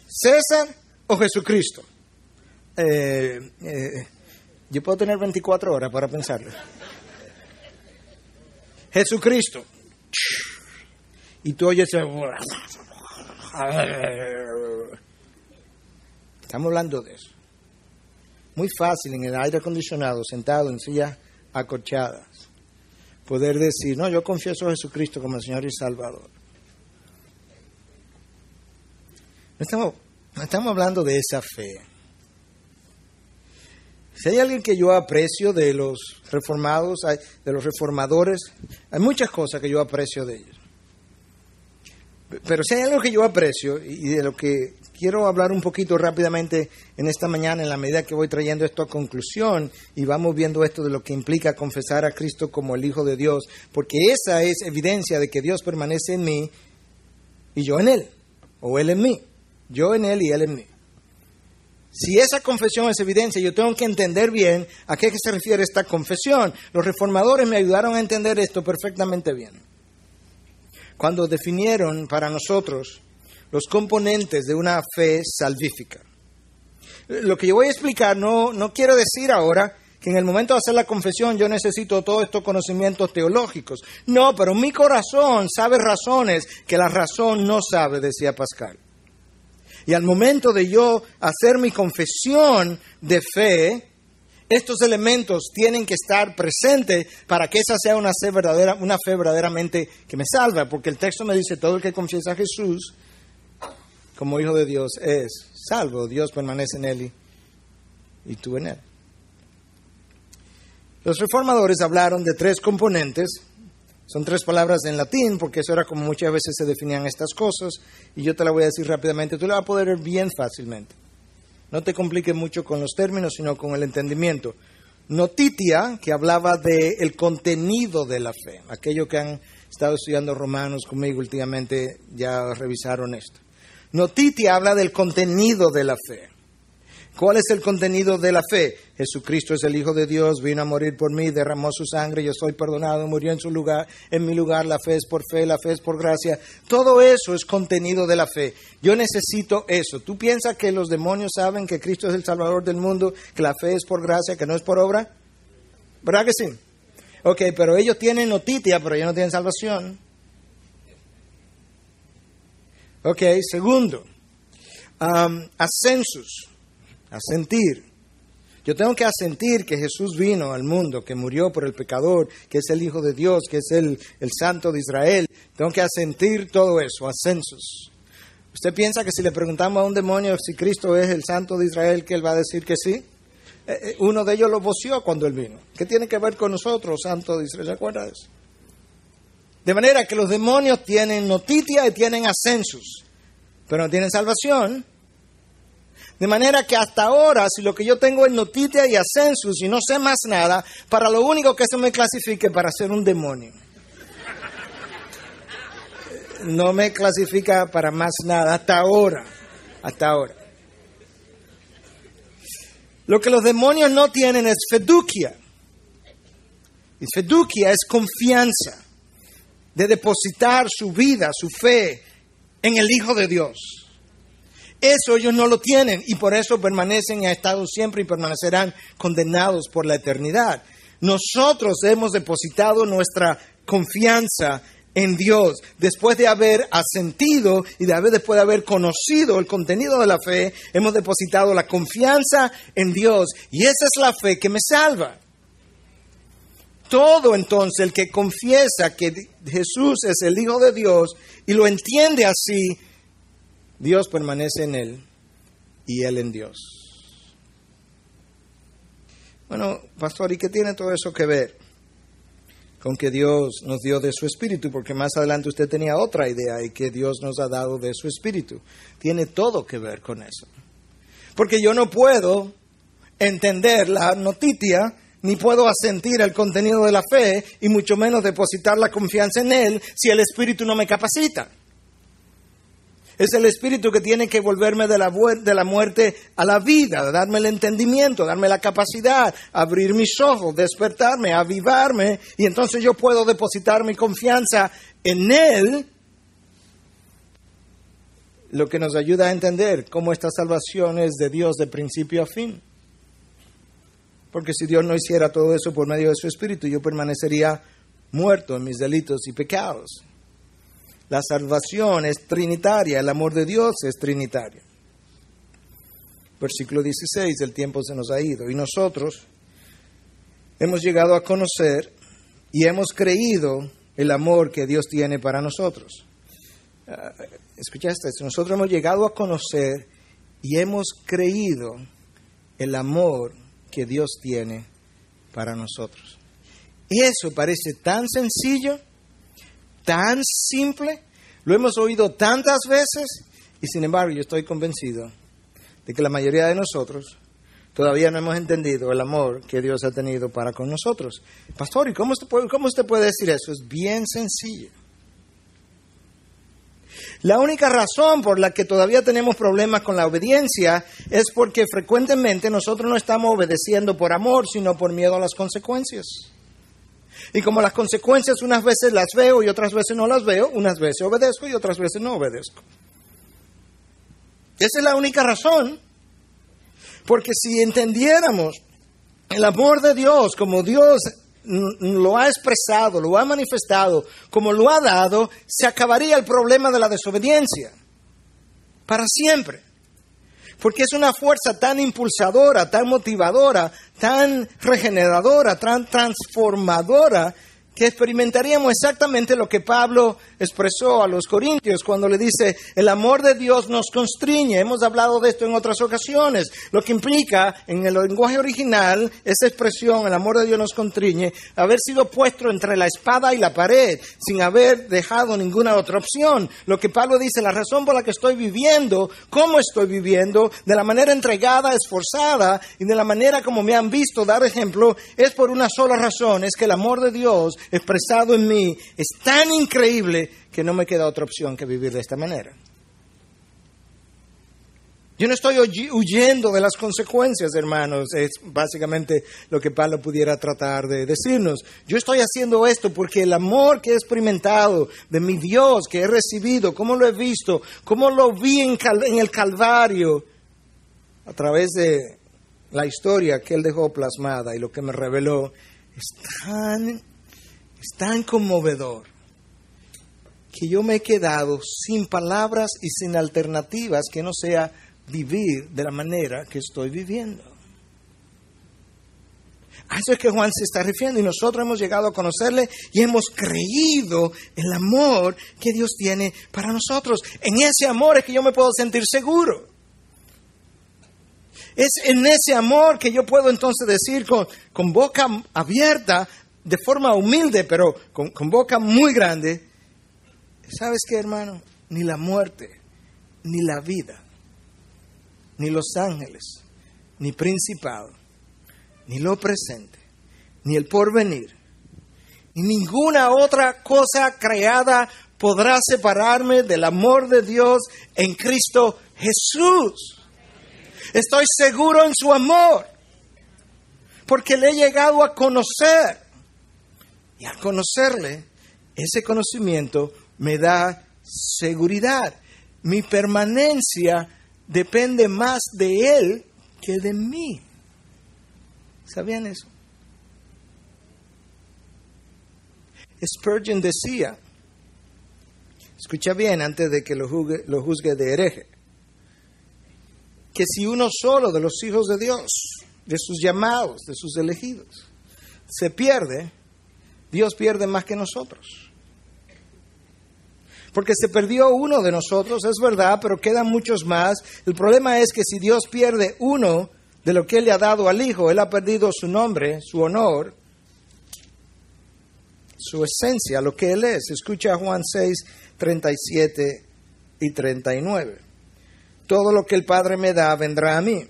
¿César o Jesucristo? Yo puedo tener 24 horas para pensarlo. Jesucristo. Y tú oyes... Estamos hablando de eso. Muy fácil en el aire acondicionado, sentado en sillas acolchadas, poder decir, no, yo confieso a Jesucristo como Señor y Salvador. No estamos hablando de esa fe. Si hay alguien que yo aprecio de los reformados, de los reformadores, hay muchas cosas que yo aprecio de ellos. Pero si hay algo que yo aprecio y de lo que quiero hablar un poquito rápidamente en esta mañana, en la medida que voy trayendo esto a conclusión y vamos viendo esto de lo que implica confesar a Cristo como el Hijo de Dios, porque esa es evidencia de que Dios permanece en mí y yo en Él, o Él en mí, yo en Él y Él en mí. Si esa confesión es evidencia, yo tengo que entender bien a qué se refiere esta confesión. Los reformadores me ayudaron a entender esto perfectamente bien. Cuando definieron para nosotros los componentes de una fe salvífica. Lo que yo voy a explicar no quiero decir ahora que en el momento de hacer la confesión yo necesito todos estos conocimientos teológicos. No, pero mi corazón sabe razones que la razón no sabe, decía Pascal. Y al momento de yo hacer mi confesión de fe, estos elementos tienen que estar presentes para que esa sea una fe verdaderamente que me salva. Porque el texto me dice, todo el que confiesa a Jesús como Hijo de Dios es salvo. Dios permanece en él y tú en él. Los reformadores hablaron de tres componentes. Son tres palabras en latín, porque eso era como muchas veces se definían estas cosas, y yo te la voy a decir rápidamente, tú la vas a poder ver bien fácilmente. No te compliques mucho con los términos, sino con el entendimiento. Notitia, que hablaba del contenido de la fe. Aquellos que han estado estudiando Romanos conmigo últimamente ya revisaron esto. Notitia habla del contenido de la fe. ¿Cuál es el contenido de la fe? Jesucristo es el Hijo de Dios, vino a morir por mí, derramó su sangre, yo soy perdonado, murió en su lugar, en mi lugar. La fe es por fe, la fe es por gracia. Todo eso es contenido de la fe. Yo necesito eso. ¿Tú piensas que los demonios saben que Cristo es el Salvador del mundo, que la fe es por gracia, que no es por obra? ¿Verdad que sí? Ok, pero ellos tienen noticia, pero ellos no tienen salvación. Ok, segundo, asensus. Asentir. Yo tengo que asentir que Jesús vino al mundo, que murió por el pecador, que es el Hijo de Dios, que es el Santo de Israel. Tengo que asentir todo eso, asensus. ¿Usted piensa que si le preguntamos a un demonio si Cristo es el Santo de Israel, que él va a decir que sí? Uno de ellos lo voció cuando él vino. ¿Qué tiene que ver con nosotros, Santo de Israel? ¿Se acuerda de eso? De manera que los demonios tienen noticia y tienen asensus, pero no tienen salvación. De manera que hasta ahora, si lo que yo tengo es noticia y asensus y no sé más nada, para lo único que se me clasifique para ser un demonio. No me clasifica para más nada hasta ahora. Hasta ahora. Lo que los demonios no tienen es fiducia. Y fiducia es confianza de depositar su vida, su fe en el Hijo de Dios. Eso ellos no lo tienen y por eso permanecen y han estado siempre y permanecerán condenados por la eternidad. Nosotros hemos depositado nuestra confianza en Dios. Después de haber asentido y después de haber conocido el contenido de la fe, hemos depositado la confianza en Dios y esa es la fe que me salva. Todo entonces el que confiesa que Jesús es el Hijo de Dios y lo entiende así, Dios permanece en él y él en Dios. Bueno, pastor, ¿y qué tiene todo eso que ver con que Dios nos dio de su Espíritu? Porque más adelante usted tenía otra idea y que Dios nos ha dado de su Espíritu. Tiene todo que ver con eso. Porque yo no puedo entender la noticia, ni puedo asentir el contenido de la fe, y mucho menos depositar la confianza en Él si el Espíritu no me capacita. Es el Espíritu que tiene que volverme de la muerte a la vida, darme el entendimiento, darme la capacidad, abrir mis ojos, despertarme, avivarme, y entonces yo puedo depositar mi confianza en Él, lo que nos ayuda a entender cómo esta salvación es de Dios de principio a fin. Porque si Dios no hiciera todo eso por medio de su Espíritu, yo permanecería muerto en mis delitos y pecados. La salvación es trinitaria, el amor de Dios es trinitario. Versículo 16, el tiempo se nos ha ido. Y nosotros hemos llegado a conocer y hemos creído el amor que Dios tiene para nosotros. Escuchaste esto, nosotros hemos llegado a conocer y hemos creído el amor que Dios tiene para nosotros. Eso parece tan sencillo, tan simple, lo hemos oído tantas veces y sin embargo yo estoy convencido de que la mayoría de nosotros todavía no hemos entendido el amor que Dios ha tenido para con nosotros. Pastor, ¿y cómo usted puede decir eso? Es bien sencillo. La única razón por la que todavía tenemos problemas con la obediencia es porque frecuentemente nosotros no estamos obedeciendo por amor, sino por miedo a las consecuencias. Y como las consecuencias unas veces las veo y otras veces no las veo, unas veces obedezco y otras veces no obedezco. Esa es la única razón. Porque si entendiéramos el amor de Dios como Dios lo ha expresado, lo ha manifestado, como lo ha dado, se acabaría el problema de la desobediencia. Para siempre. Porque es una fuerza tan impulsadora, tan motivadora, tan regeneradora, tan transformadora, que experimentaríamos exactamente lo que Pablo expresó a los corintios cuando le dice, el amor de Dios nos constriñe. Hemos hablado de esto en otras ocasiones, lo que implica en el lenguaje original, esa expresión, el amor de Dios nos constriñe, haber sido puesto entre la espada y la pared, sin haber dejado ninguna otra opción. Lo que Pablo dice, la razón por la que estoy viviendo, cómo estoy viviendo, de la manera entregada, esforzada, y de la manera como me han visto dar ejemplo, es por una sola razón, es que el amor de Dios expresado en mí es tan increíble que no me queda otra opción que vivir de esta manera. Yo no estoy huyendo de las consecuencias, hermanos. Es básicamente lo que Pablo pudiera tratar de decirnos. Yo estoy haciendo esto porque el amor que he experimentado de mi Dios, que he recibido, cómo lo he visto, cómo lo vi en el Calvario, a través de la historia que Él dejó plasmada y lo que me reveló, es tan conmovedor que yo me he quedado sin palabras y sin alternativas que no sea vivir de la manera que estoy viviendo. A eso es que Juan se está refiriendo, y nosotros hemos llegado a conocerle y hemos creído el amor que Dios tiene para nosotros. En ese amor es que yo me puedo sentir seguro. Es en ese amor que yo puedo entonces decir con boca abierta, de forma humilde, pero con boca muy grande: ¿sabes qué, hermano? Ni la muerte, ni la vida, ni los ángeles, ni principado, ni lo presente, ni el porvenir, ni ninguna otra cosa creada podrá separarme del amor de Dios en Cristo Jesús. Estoy seguro en su amor, porque le he llegado a conocer. Y al conocerle, ese conocimiento me da seguridad. Mi permanencia depende más de Él que de mí. ¿Sabían eso? Spurgeon decía, escucha bien antes de que lo juzgue de hereje, que si uno solo de los hijos de Dios, de sus llamados, de sus elegidos, se pierde, Dios pierde más que nosotros. Porque se perdió uno de nosotros, es verdad, pero quedan muchos más. El problema es que si Dios pierde uno de lo que Él le ha dado al Hijo, Él ha perdido su nombre, su honor, su esencia, lo que Él es. Escucha Juan 6, 37 y 39. Todo lo que el Padre me da vendrá a mí,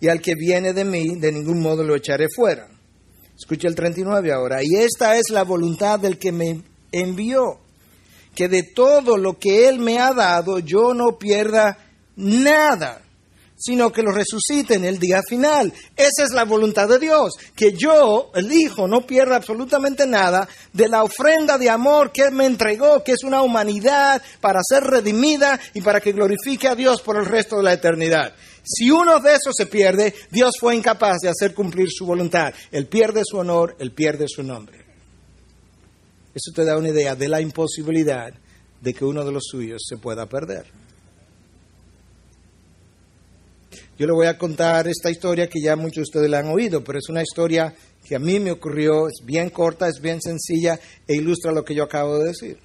y al que viene de mí, de ningún modo lo echaré fuera. Escucha el 39 ahora. Y esta es la voluntad del que me envió, que de todo lo que Él me ha dado yo no pierda nada, sino que lo resucite en el día final. Esa es la voluntad de Dios, que yo, el Hijo, no pierda absolutamente nada de la ofrenda de amor que Él me entregó, que es una humanidad para ser redimida y para que glorifique a Dios por el resto de la eternidad. Si uno de esos se pierde, Dios fue incapaz de hacer cumplir su voluntad. Él pierde su honor, Él pierde su nombre. Eso te da una idea de la imposibilidad de que uno de los suyos se pueda perder. Yo le voy a contar esta historia que ya muchos de ustedes la han oído, pero es una historia que a mí me ocurrió, es bien corta, es bien sencilla e ilustra lo que yo acabo de decir.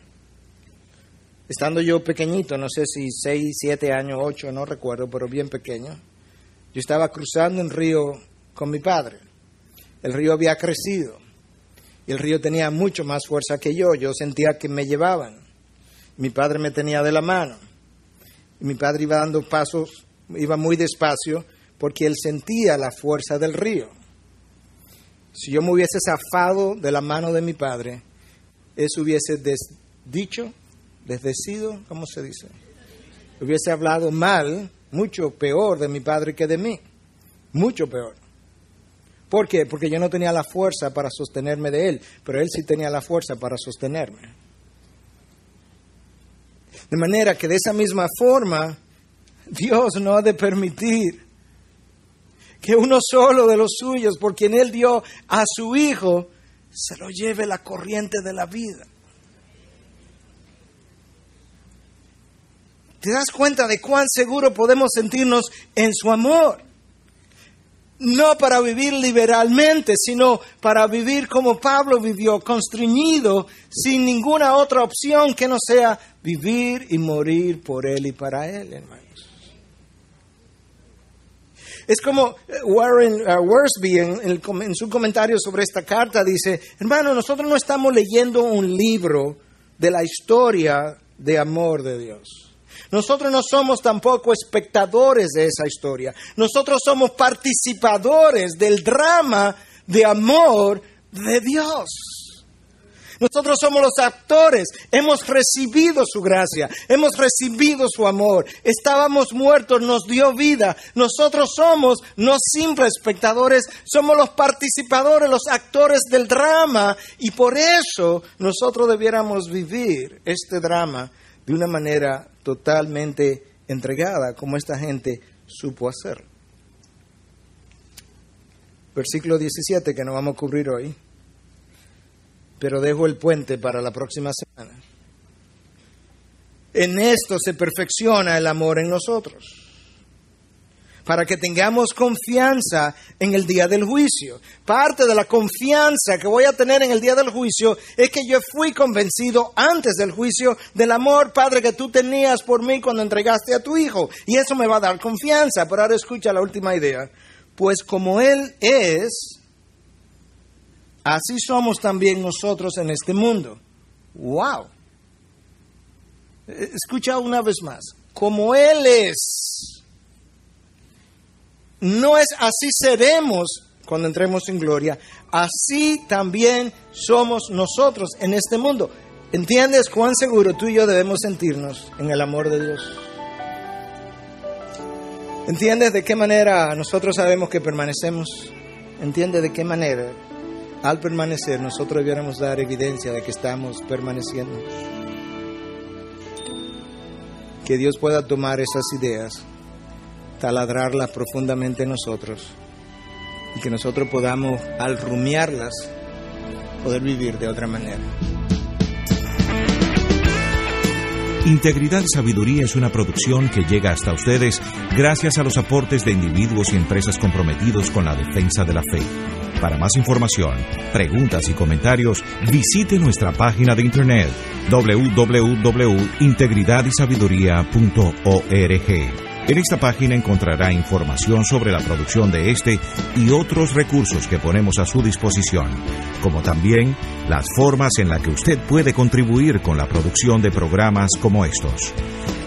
Estando yo pequeñito, no sé si 6, 7 años, 8, no recuerdo, pero bien pequeño, yo estaba cruzando un río con mi padre. El río había crecido y el río tenía mucho más fuerza que yo sentía que me llevaban. Mi padre me tenía de la mano y mi padre iba dando pasos, iba muy despacio porque él sentía la fuerza del río. Si yo me hubiese zafado de la mano de mi padre, eso hubiese desdecido, ¿cómo se dice? Hubiese hablado mal, mucho peor de mi padre que de mí. Mucho peor. ¿Por qué? Porque yo no tenía la fuerza para sostenerme de él, pero él sí tenía la fuerza para sostenerme. De manera que de esa misma forma, Dios no ha de permitir que uno solo de los suyos, por quien Él dio a su Hijo, se lo lleve la corriente de la vida. ¿Te das cuenta de cuán seguro podemos sentirnos en su amor? No para vivir liberalmente, sino para vivir como Pablo vivió, constreñido, sin ninguna otra opción que no sea vivir y morir por Él y para Él, hermanos. Es como Warren Wiersbe en su comentario sobre esta carta dice, hermano, nosotros no estamos leyendo un libro de la historia de amor de Dios. Nosotros no somos tampoco espectadores de esa historia. Nosotros somos participadores del drama de amor de Dios. Nosotros somos los actores. Hemos recibido su gracia. Hemos recibido su amor. Estábamos muertos, nos dio vida. Nosotros somos no simples espectadores, somos los participadores, los actores del drama. Y por eso nosotros debiéramos vivir este drama de una manera totalmente entregada, como esta gente supo hacer. Versículo 17, que no vamos a cubrir hoy, pero dejo el puente para la próxima semana. En esto se perfecciona el amor en nosotros, para que tengamos confianza en el día del juicio. Parte de la confianza que voy a tener en el día del juicio es que yo fui convencido antes del juicio del amor, Padre, que tú tenías por mí cuando entregaste a tu Hijo. Y eso me va a dar confianza. Pero ahora escucha la última idea. Pues como Él es, así somos también nosotros en este mundo. ¡Wow! Escucha una vez más. Como Él es, no es así seremos cuando entremos en gloria. Así también somos nosotros en este mundo. ¿Entiendes cuán seguro tú y yo debemos sentirnos en el amor de Dios? ¿Entiendes de qué manera nosotros sabemos que permanecemos? ¿Entiendes de qué manera al permanecer nosotros debiéramos dar evidencia de que estamos permaneciendo? Que Dios pueda tomar esas ideas, taladrarlas profundamente en nosotros y que nosotros podamos, al rumiarlas, poder vivir de otra manera. Integridad y Sabiduría es una producción que llega hasta ustedes gracias a los aportes de individuos y empresas comprometidos con la defensa de la fe. Para más información, preguntas y comentarios, visite nuestra página de internet www.integridadysabiduría.org. En esta página encontrará información sobre la producción de este y otros recursos que ponemos a su disposición, como también las formas en las que usted puede contribuir con la producción de programas como estos.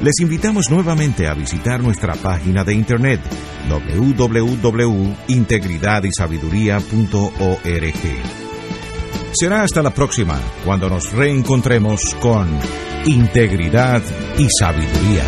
Les invitamos nuevamente a visitar nuestra página de internet www.integridadysabiduría.org. Será hasta la próxima, cuando nos reencontremos con Integridad y Sabiduría.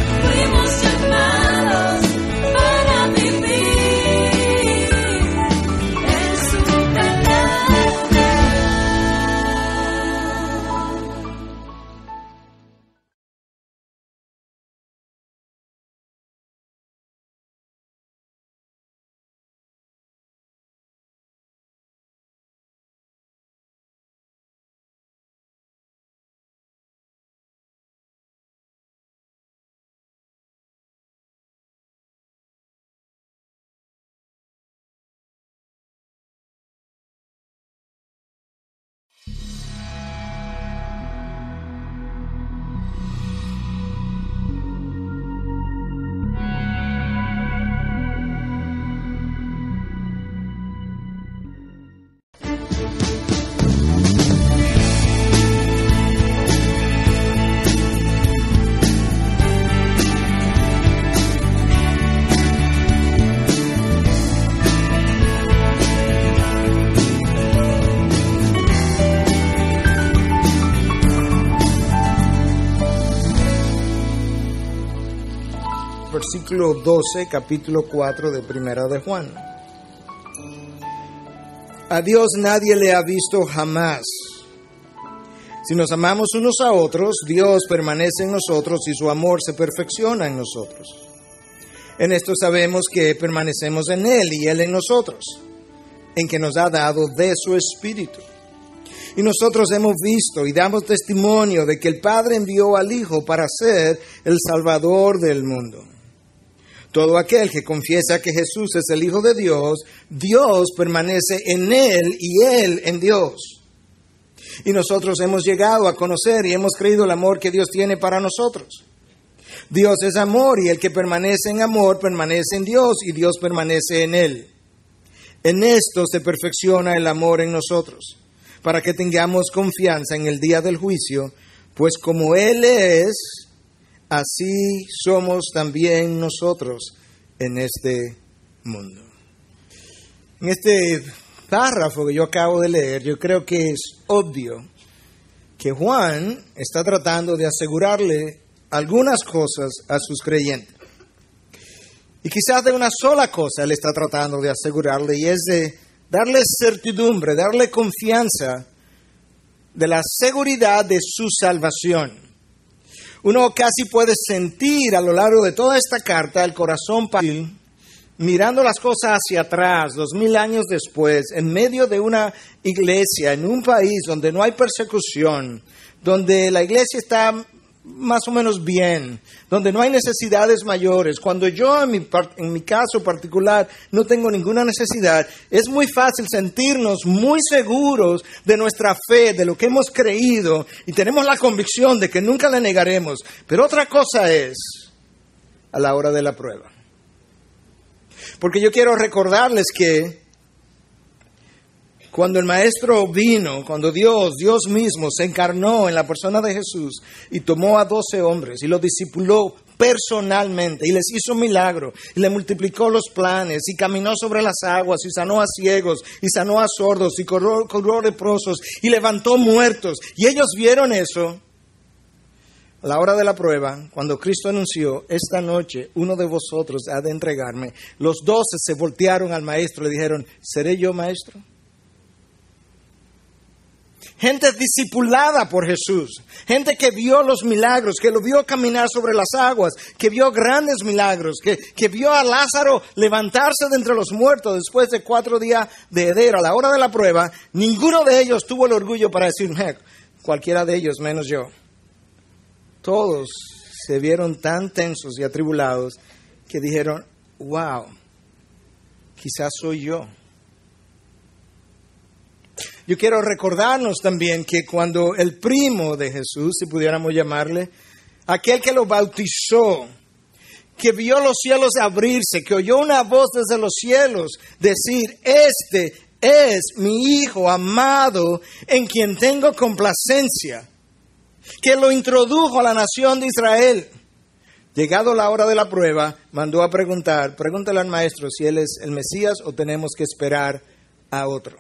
Versículo 12, capítulo 4 de Primera de Juan. A Dios nadie le ha visto jamás. Si nos amamos unos a otros, Dios permanece en nosotros y su amor se perfecciona en nosotros. En esto sabemos que permanecemos en Él y Él en nosotros, en que nos ha dado de su Espíritu. Y nosotros hemos visto y damos testimonio de que el Padre envió al Hijo para ser el Salvador del mundo. Todo aquel que confiesa que Jesús es el Hijo de Dios, Dios permanece en Él y Él en Dios. Y nosotros hemos llegado a conocer y hemos creído el amor que Dios tiene para nosotros. Dios es amor y el que permanece en amor permanece en Dios y Dios permanece en Él. En esto se perfecciona el amor en nosotros, para que tengamos confianza en el día del juicio, pues como Él es, así somos también nosotros en este mundo. En este párrafo que yo acabo de leer, yo creo que es obvio que Juan está tratando de asegurarle algunas cosas a sus creyentes. Y quizás de una sola cosa él está tratando de asegurarle, y es de darle certidumbre, darle confianza de la seguridad de su salvación. Uno casi puede sentir a lo largo de toda esta carta el corazón mirando las cosas hacia atrás, 2000 años después, en medio de una iglesia, en un país donde no hay persecución, donde la iglesia está más o menos bien, donde no hay necesidades mayores. Cuando yo, en mi caso particular, no tengo ninguna necesidad, es muy fácil sentirnos muy seguros de nuestra fe, de lo que hemos creído, y tenemos la convicción de que nunca le negaremos. Pero otra cosa es a la hora de la prueba. Porque yo quiero recordarles que cuando el Maestro vino, cuando Dios mismo se encarnó en la persona de Jesús y tomó a 12 hombres y los discipuló personalmente y les hizo milagro y le multiplicó los planes y caminó sobre las aguas y sanó a ciegos y sanó a sordos y curó leprosos y levantó muertos, y ellos vieron eso. A la hora de la prueba, cuando Cristo anunció, esta noche uno de vosotros ha de entregarme, los 12 se voltearon al Maestro y le dijeron, ¿seré yo, Maestro? Gente discipulada por Jesús, gente que vio los milagros, que lo vio caminar sobre las aguas, que vio grandes milagros, que vio a Lázaro levantarse de entre los muertos después de 4 días de hedera. A la hora de la prueba, ninguno de ellos tuvo el orgullo para decir, cualquiera de ellos menos yo. Todos se vieron tan tensos y atribulados que dijeron, wow, quizás soy yo. Yo quiero recordarnos también que cuando el primo de Jesús, si pudiéramos llamarle, aquel que lo bautizó, que vio los cielos abrirse, que oyó una voz desde los cielos decir, este es mi Hijo amado en quien tengo complacencia, que lo introdujo a la nación de Israel. Llegado la hora de la prueba, mandó a pregúntale al Maestro si él es el Mesías o tenemos que esperar a otro.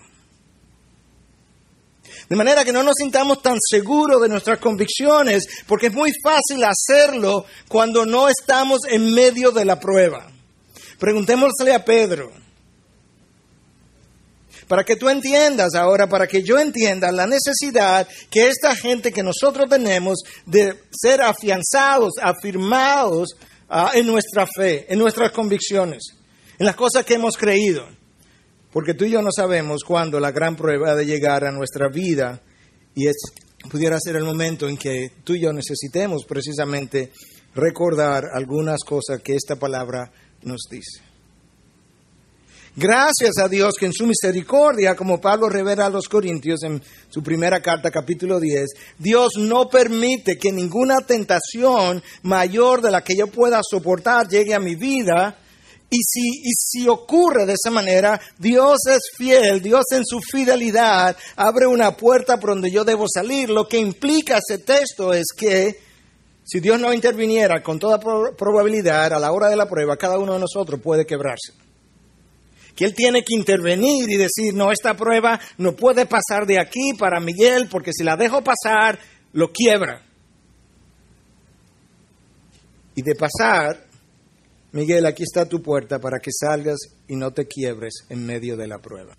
De manera que no nos sintamos tan seguros de nuestras convicciones, porque es muy fácil hacerlo cuando no estamos en medio de la prueba. Preguntémosle a Pedro, para que tú entiendas ahora, para que yo entienda la necesidad que esta gente que nosotros tenemos de ser afianzados, afirmados en nuestra fe, en nuestras convicciones, en las cosas que hemos creído. Porque tú y yo no sabemos cuándo la gran prueba ha de llegar a nuestra vida, y pudiera ser el momento en que tú y yo necesitemos precisamente recordar algunas cosas que esta palabra nos dice. Gracias a Dios que en su misericordia, como Pablo revela a los Corintios en su primera carta, capítulo 10, Dios no permite que ninguna tentación mayor de la que yo pueda soportar llegue a mi vida. Y si ocurre de esa manera, Dios es fiel, Dios en su fidelidad abre una puerta por donde yo debo salir. Lo que implica ese texto es que si Dios no interviniera, con toda probabilidad, a la hora de la prueba, cada uno de nosotros puede quebrarse. Que Él tiene que intervenir y decir, no, esta prueba no puede pasar de aquí para Miguel, porque si la dejo pasar, lo quiebra. Y de pasar, Miguel, aquí está tu puerta para que salgas y no te quiebres en medio de la prueba.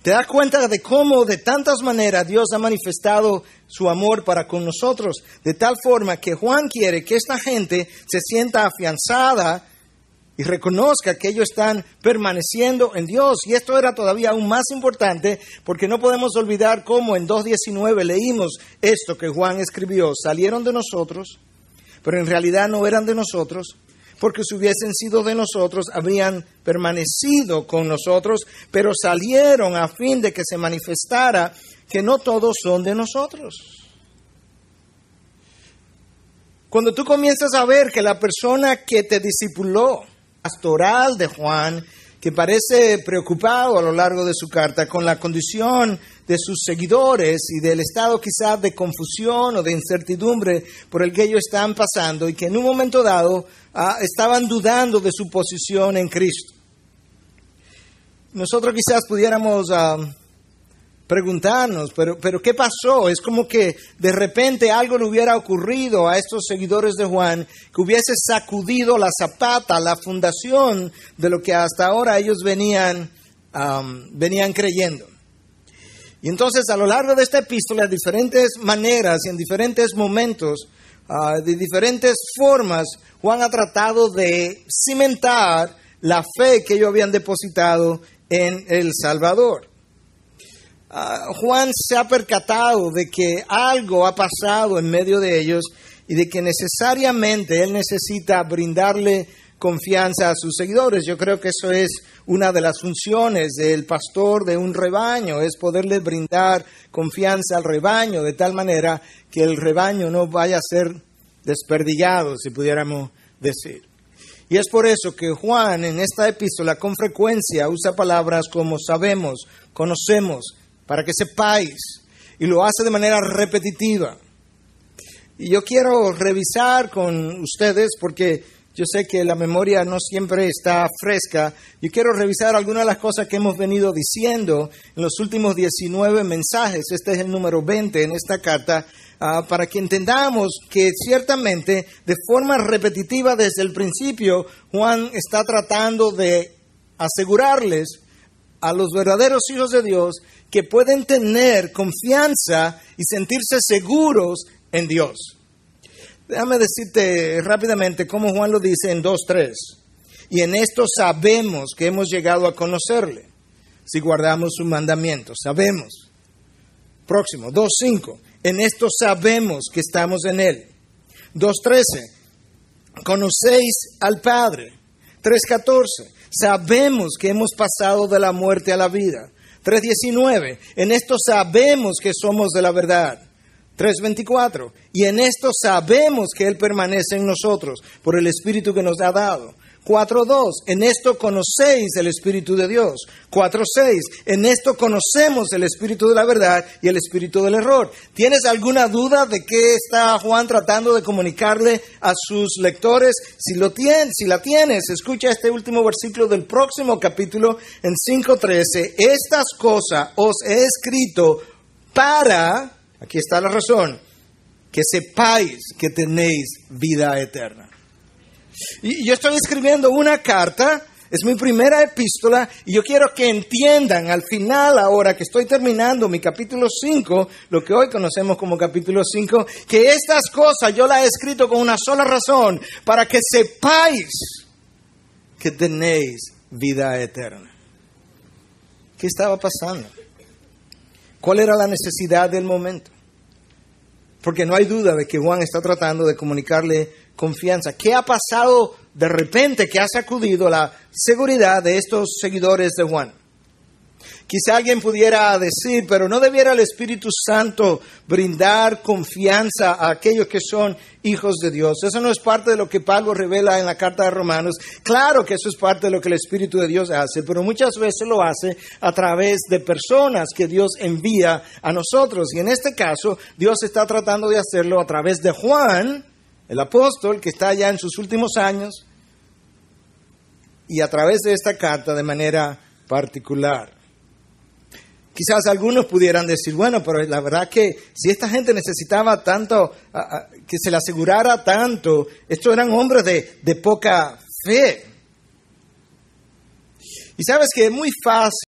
¿Te das cuenta de cómo de tantas maneras Dios ha manifestado su amor para con nosotros? De tal forma que Juan quiere que esta gente se sienta afianzada y reconozca que ellos están permaneciendo en Dios. Y esto era todavía aún más importante porque no podemos olvidar cómo en 2:19 leímos esto que Juan escribió. Salieron de nosotros, pero en realidad no eran de nosotros, porque si hubiesen sido de nosotros, habrían permanecido con nosotros, pero salieron a fin de que se manifestara que no todos son de nosotros. Cuando tú comienzas a ver que la persona que te discipuló, pastoral de Juan, que parece preocupado a lo largo de su carta con la condición de sus seguidores y del estado quizás de confusión o de incertidumbre por el que ellos están pasando, y que en un momento dado estaban dudando de su posición en Cristo. Nosotros quizás pudiéramos preguntarnos, pero ¿qué pasó? Es como que de repente algo le hubiera ocurrido a estos seguidores de Juan que hubiese sacudido la zapata, la fundación de lo que hasta ahora ellos venían creyendo. Y entonces a lo largo de esta epístola, de diferentes maneras y en diferentes momentos, de diferentes formas, Juan ha tratado de cimentar la fe que ellos habían depositado en el Salvador. Juan se ha percatado de que algo ha pasado en medio de ellos y de que necesariamente él necesita brindarle confianza a sus seguidores. Yo creo que eso es una de las funciones del pastor de un rebaño, es poderle brindar confianza al rebaño de tal manera que el rebaño no vaya a ser desperdigado, si pudiéramos decir. Y es por eso que Juan en esta epístola con frecuencia usa palabras como sabemos, conocemos, para que sepáis, y lo hace de manera repetitiva. Y yo quiero revisar con ustedes, porque yo sé que la memoria no siempre está fresca, yo quiero revisar algunas de las cosas que hemos venido diciendo en los últimos 19 mensajes, este es el número 20 en esta carta, para que entendamos que ciertamente de forma repetitiva desde el principio, Juan está tratando de asegurarles a los verdaderos hijos de Dios que pueden tener confianza y sentirse seguros en Dios. Déjame decirte rápidamente cómo Juan lo dice en 2:3. Y en esto sabemos que hemos llegado a conocerle, si guardamos sus mandamientos. Sabemos. Próximo, 2:5. En esto sabemos que estamos en él. 2:13. Conocéis al Padre. 3:14. Sabemos que hemos pasado de la muerte a la vida. 3:19. En esto sabemos que somos de la verdad. 3:24. Y en esto sabemos que Él permanece en nosotros por el Espíritu que nos ha dado. 4:2. En esto conocéis el Espíritu de Dios. 4:6. En esto conocemos el Espíritu de la verdad y el Espíritu del error. ¿Tienes alguna duda de qué está Juan tratando de comunicarle a sus lectores? Si la tienes, escucha este último versículo del próximo capítulo en 5:13. Estas cosas os he escrito para, aquí está la razón, que sepáis que tenéis vida eterna. Y yo estoy escribiendo una carta, es mi primera epístola, y yo quiero que entiendan al final, ahora que estoy terminando mi capítulo 5, lo que hoy conocemos como capítulo 5, que estas cosas yo las he escrito con una sola razón, para que sepáis que tenéis vida eterna. ¿Qué estaba pasando? ¿Cuál era la necesidad del momento? Porque no hay duda de que Juan está tratando de comunicarle confianza. ¿Qué ha pasado de repente que ha sacudido la seguridad de estos seguidores de Juan? Quizá alguien pudiera decir, pero ¿no debiera el Espíritu Santo brindar confianza a aquellos que son hijos de Dios? Eso no es parte de lo que Pablo revela en la carta de Romanos. Claro que eso es parte de lo que el Espíritu de Dios hace, pero muchas veces lo hace a través de personas que Dios envía a nosotros. Y en este caso, Dios está tratando de hacerlo a través de Juan, el apóstol que está ya en sus últimos años, y a través de esta carta de manera particular. Quizás algunos pudieran decir, bueno, pero la verdad que si esta gente necesitaba tanto, que se le asegurara tanto, estos eran hombres de poca fe. Y sabes que es muy fácil